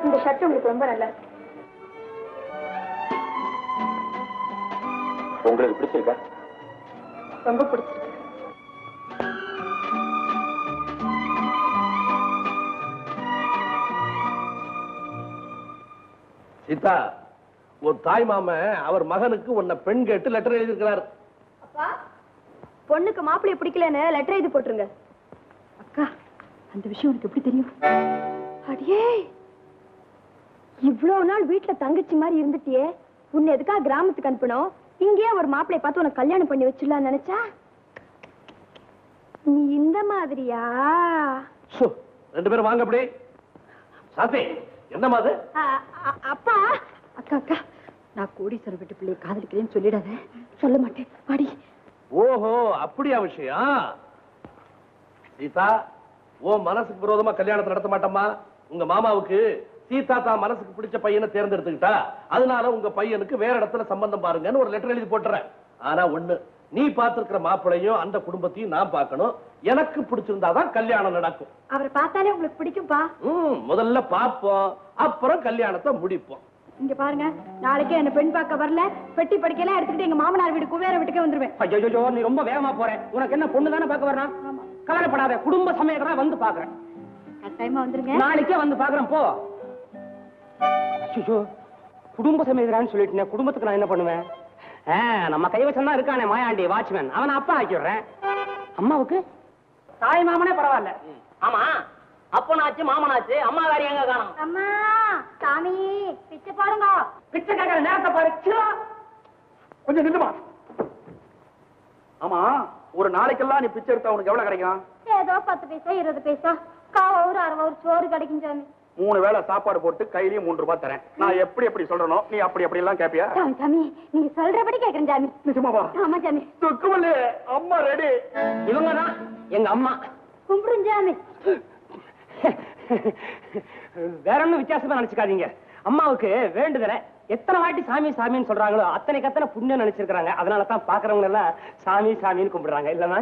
இந்த ஷர்ட் உங்களுக்கு ரொம்ப நல்லா இருக்கு. உங்களுக்கு பிடிச்சிருக்கா? ரொம்ப பிடிச்சிருக்கு. சீதா, உன் தாய் மாமன் அவர் மகனுக்கு உன்னை பெண் கேட்டு லெட்டர் எழுதியிருக்கிறார். அப்பா, பொண்ணுக்கு மாப்பிளைய பிடிக்கலன்னு லெட்டர் எழுதி போட்டுருங்க. அக்கா, அந்த விஷயம் உனக்கு எப்படி தெரியும்? அடியே, இவ்வளவு நாள் வீட்டுல தங்கச்சி மாதிரி இருந்துட்டியே, உன்னை எதுக்கா கிராமத்துக்கு அனுப்பணும்? இங்கேயே ஒரு மாப்பிளைய பார்த்து உனக்கு கல்யாணம் பண்ணி வச்சிடலாம் நினைச்சா? நீ இந்த மாதிரியா? ரெண்டு பேரும் வாங்க. அப்படி சாத்தி என்னமா அது? அப்பா, அக்கா அக்கா, நான் கோடீஸ்வரர் வீட்டு பிள்ளையை காதலிக்கிறேன்னு சொல்லிடாத. சொல்ல மாட்டேன், பாடி. ஓஹோ, அப்படியா விஷயம்? சீதா, உன் மனசுக்கு விரோதமா கல்யாணத்தை நடத்த மாட்டோமா? உங்க மாமாவுக்கு சீதா தான் மனசுக்கு பிடிச்ச பையனை தேர்ந்தெடுத்துக்கிட்டா, அதனால உங்க பையனுக்கு வேற இடத்துல சம்பந்தம் பாருங்கன்னு ஒரு லெட்டர் எழுதி போட்டுறேன். ஆனா ஒண்ணு, நீ பார்த்திருக்கிற மாப்பிளையும் அந்த குடும்பத்தையும் நான் பார்க்கணும். எனக்கு பிடிச்சிருந்தாதான் கல்யாணம் நடக்கும். அவரை பார்த்தாலே உங்களுக்கு பிடிக்கும்பா? முதல்ல பாப்போம், அப்புறம் கல்யாணத்தை முடிப்போம். இங்க பாருங்க, நாளைக்கே என்ன பெண் பார்க்க வரல, பெட்டி படிக்கலாம் எடுத்துக்கிட்டு எங்க மாமனார் வீடு குபேர வீட்டுக்கே வந்துருவேன். ஐயோ, நீ ரொம்ப வேகமா போற. உனக்கு என்ன பொண்ணு தானே பார்க்க வர்றான்? கவலைப்படாத, குடும்ப சமயத்தா வந்து பாக்குறேன். கட்டாயமா வந்துருங்க. நாளைக்கே வந்து பாக்குறேன், போ. ஐயோ, குடும்ப சமயத்தான்னு சொல்லிட்டு குடும்பத்துக்கு நான் என்ன பண்ணுவேன்? நம்ம கைவசம் தான் இருக்கானே மாயாண்டி வாட்ச்மேன், அவனை அப்பா ஆக்கி விடுறேன். அம்மாவுக்கு தாய் மாமனே பரவாயில்ல. ஆமா, அப்பனாச்சு மாமனாச்சு, அம்மா வேற எங்க காணும்? அம்மா, சாமி, பிச்சை பாருங்க. பிச்சை கேட்கற நேரத்தை பாரு. கொஞ்சம் நில்லுமா. ஆமா, ஒரு நாளைக்கெல்லாம் நீ பிச்சை எடுத்தா உனக்கு எவ்வளவு கிடைக்கும்? ஏதோ 10 பைசா 20 பைசா, காவூர் 60 சோறு கிடைக்கும் சாமி. 3 வேளை சாப்பாடு போட்டு கையிலயும் 3 ரூபாய் தரேன். நான் எப்படி சொல்றனோ நீ அப்படி எல்லாம் கேப்பியா? சாமி சாமி, நீங்க சொல்றபடி கேக்குறேன் சாமி. நிஜமாவா? ஆமா சாமி. துக்குமல்லி, அம்மா ரெடி. இவங்கதான் எங்க அம்மா. கும்பிடுங்க சாமி. வேற ஒன்னும் வித்தியாசமா நினைச்சுக்காதீங்க. அம்மாவுக்கு வேண்டுதல எத்தனை வாட்டி சாமி சாமின்னு சொல்றாங்களோ அத்தனைக்கு அத்தனை புண்ணியம் நினைச்சிருக்காங்க. அதனாலதான் பாக்குறவங்க எல்லாம் சாமி சாமின்னு கும்பிடுறாங்க. இல்லன்னா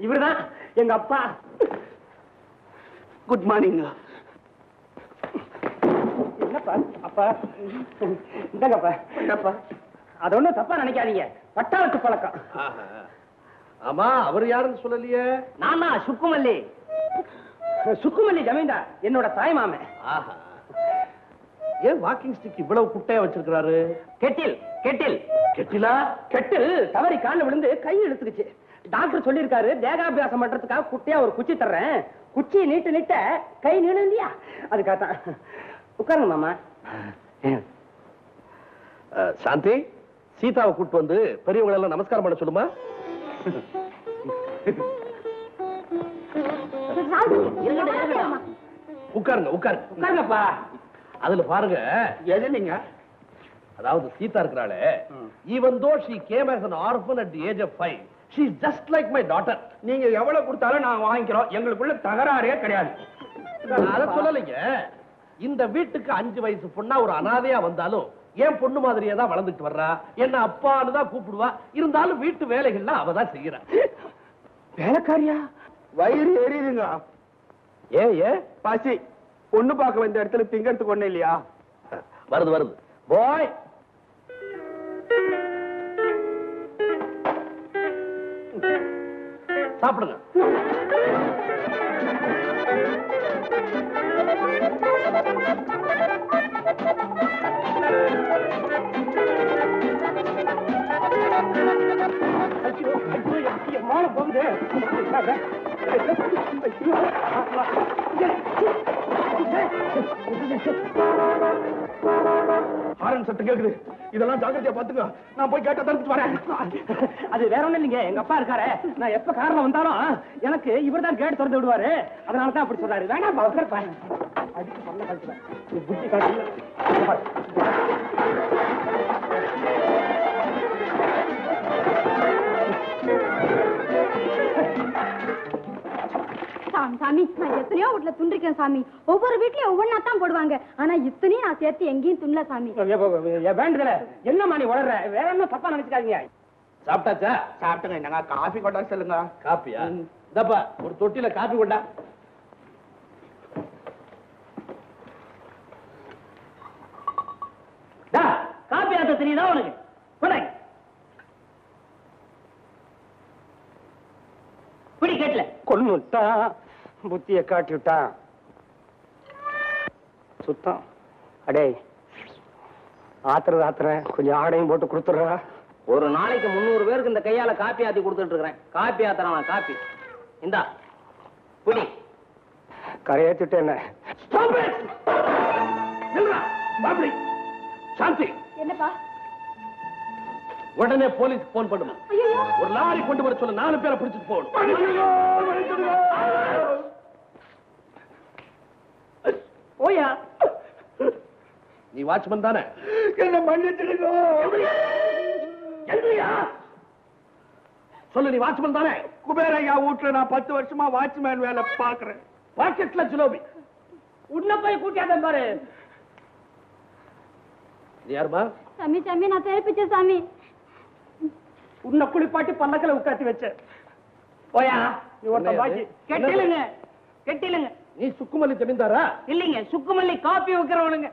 இவருதான் எங்க அப்பா. Good morning. என்னப்பா அப்பா? இந்தாங்கப்பா. அது ஒண்ணும் தப்பா நினைக்காதீங்க, பட்டாளத்து பழக்கம். ஆமா, அவர் யாருன்னு சொல்லலையே? நானா சுக்குமல்லி. சுக்குமல்லி ஜமீன்தார் என்னோட தாய் மாமன். ஏன் வாக்கிங் ஸ்டிக் இவ்வளவு குட்டையா வச்சிருக்காரு? Kettle Kettle கெட்டிலா? கெட்டில் தவறி கால்ல விழுந்து கை இழுத்துக்குச்சு. டாக்டர் சொல்லிருக்காரு தேகாபியாசம் பண்றதுக்காக குட்டியா ஒரு குச்சி தர்றேன், குச்சியை நீட்டு நீட்ட கை நீளும் இல்லையா, அதுக்காகத்தான். உட்காருங்க மாமா. சாந்தி, சீதாவை கூட்டு வந்து பெரியவங்க எல்லாம் நமஸ்காரம் பண்ண சொல்லுமா. உட்காருங்க உட்காருங்க உட்காருங்கப்பா. அதுல பாருங்க, எதுலீங்க? அதாவது சீதா இருக்கிறாளே, even though she came as an orphan at the age of 5, she is just like my daughter. நீங்க எவ்வளவு கொடுத்தாலும் நாங்க வாங்கிக்கிறோம், எங்களுக்குள்ள தகராறே கிடையாது. நான் அதை சொல்லலைங்க. இந்த வீட்டுக்கு 5 வயசு பொண்ணா ஒரு அனாதையா வந்தாலும் என் பொண்ணு மாதிரியே தான் வளர்ந்துட்டு வர்றா. என்ன அப்பான்னு தான் கூப்பிடுவா. இருந்தாலும் வீட்டு வேலைகள்லாம் அவ தான் செய்யறா. வேலைக்காரியா? வயிறு எரியுதுங்க. ஏன் பசி. பொண்ணு பார்க்க வந்த இடத்துல திங்கறதுக்கு ஒண்ணு இல்லையா? வருது வருது. பாய், சாப்பிடுங்க. மாலை போகுது. ஹாரன் சத்தம் கேக்குது. இதெல்லாம் ஜாக்கிரதையா பாத்துக்க. நான் போய் கேட்ட தடுத்து வரேன். அது வேற ஒண்ணும் இல்லைங்க, எங்க அப்பா இருக்காரு. நான் எப்ப கார்ல வந்தாலும் எனக்கு இவர் தான் கேட் திறந்து விடுவாரு. அதனால தான் அப்படி சொல்றாரு. வேணாம் அவசர அடிச்சு பண்ண கழிச்சுல புத்தி காட்டு. சாமி, நான் எத்தனையோ வீட்டுல துண்டிருக்கேன் சாமி. ஒவ்வொரு வீட்லயும் ஒவ்வொன்னா தான் போடுவாங்க. ஆனா இத்தனையும் நான் சேர்த்து எங்கேயும் துண்ணல சாமி. வேண்டுதல என்னம்மா நீ வளர்ற? வேற என்ன தப்பா நினைச்சுக்காதீங்க. சாப்பிட்டாச்சா? சாப்பிட்டுங்க. என்னங்க காஃபி கொண்டா சொல்லுங்க. காப்பியா? இந்தப்பா ஒரு தொட்டில காப்பி கொண்டா. காப்பி ஆத்த தெரியுதா உனக்கு? கொண்டாங்க. பிடி கேட்டல கொண்டு விட்டா புத்திய காட்டி விட்டா சுத்தம். அடே ஆத்திர கொஞ்சம் ஆடையும் போட்டு கொடுத்துடுறா. ஒரு நாளைக்கு 300 பேருக்கு இந்த கையால காப்பி ஆத்தி கொடுத்துட்டு இருக்கிறேன். காப்பி ஆத்துறான் காப்பி. இந்தா புடி. கரையேத்திட்டு என்ன? சாந்தி, என்னப்பா? உடனே போலீஸ் போன் பண்ணுமா. ஒரு லாரி கொண்டு வர சொல்ல 4 பேரை பிடிச்சிட்டு போகணும். ஓயா, நீ வாட்ச்மேன் தானே? என்ன மன்னிச்சிடுங்க. சொல்லு, நீ வாட்ச்மேன் தானே? குபேரையா வீட்டுல நான் 10 வருஷமா வாட்ச்மேன் வேலை பாக்குறேன். பாக்கெட்ல ஜிலோபி. உன்ன போய் கூட்டியாத பாரு. இது யாருமா? சாமி சாமி, நான் தெரிப்பிச்சேன் சாமி. உன்னை குளிப்பாட்டி பல்லக்கல உட்காத்தி வச்ச. போயா, நீ ஒருத்த பாக்கி. கெட்டிலுங்க கெட்டிலுங்க. நீ சுக்குமல்லி ஜமீன்தாரா? இல்லைங்க, சுக்குமல்லி காப்பி வைக்கிறவனுங்க.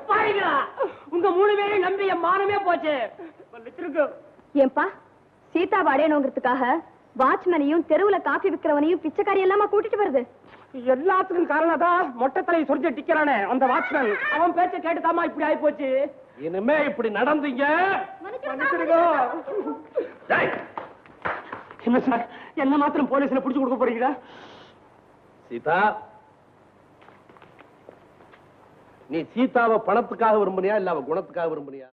பாருங்களா, உங்க 3 பேரையும் நம்பி என் மானமே போச்சு. ஏன்பா, சீதாவை அடையணுங்கிறதுக்காக வாட்ச்மேனையும் தெருவுல காஃபி விற்கிறவனையும் பிச்சைக்காரி எல்லாமா கூட்டிட்டு வருது? எல்லாத்துக்கும் காரணம் தான் மொட்டை தலை சொரிஞ்ச டிக்கிறானே அந்த வாட்ச்மேன். அவன் பேச்ச கேட்டுதாமா இப்படி ஆயி போச்சு. இனிமே இப்படி நடந்தீங்க. என்ன சார், என்ன மாத்திரம் போலீஸ்ல புடிச்சு கொடுக்க போறீங்களா? சீதா, நீ சீதாவை பணத்துக்காக விரும்புனியா இல்ல அவ குணத்துக்காக விரும்புனியா?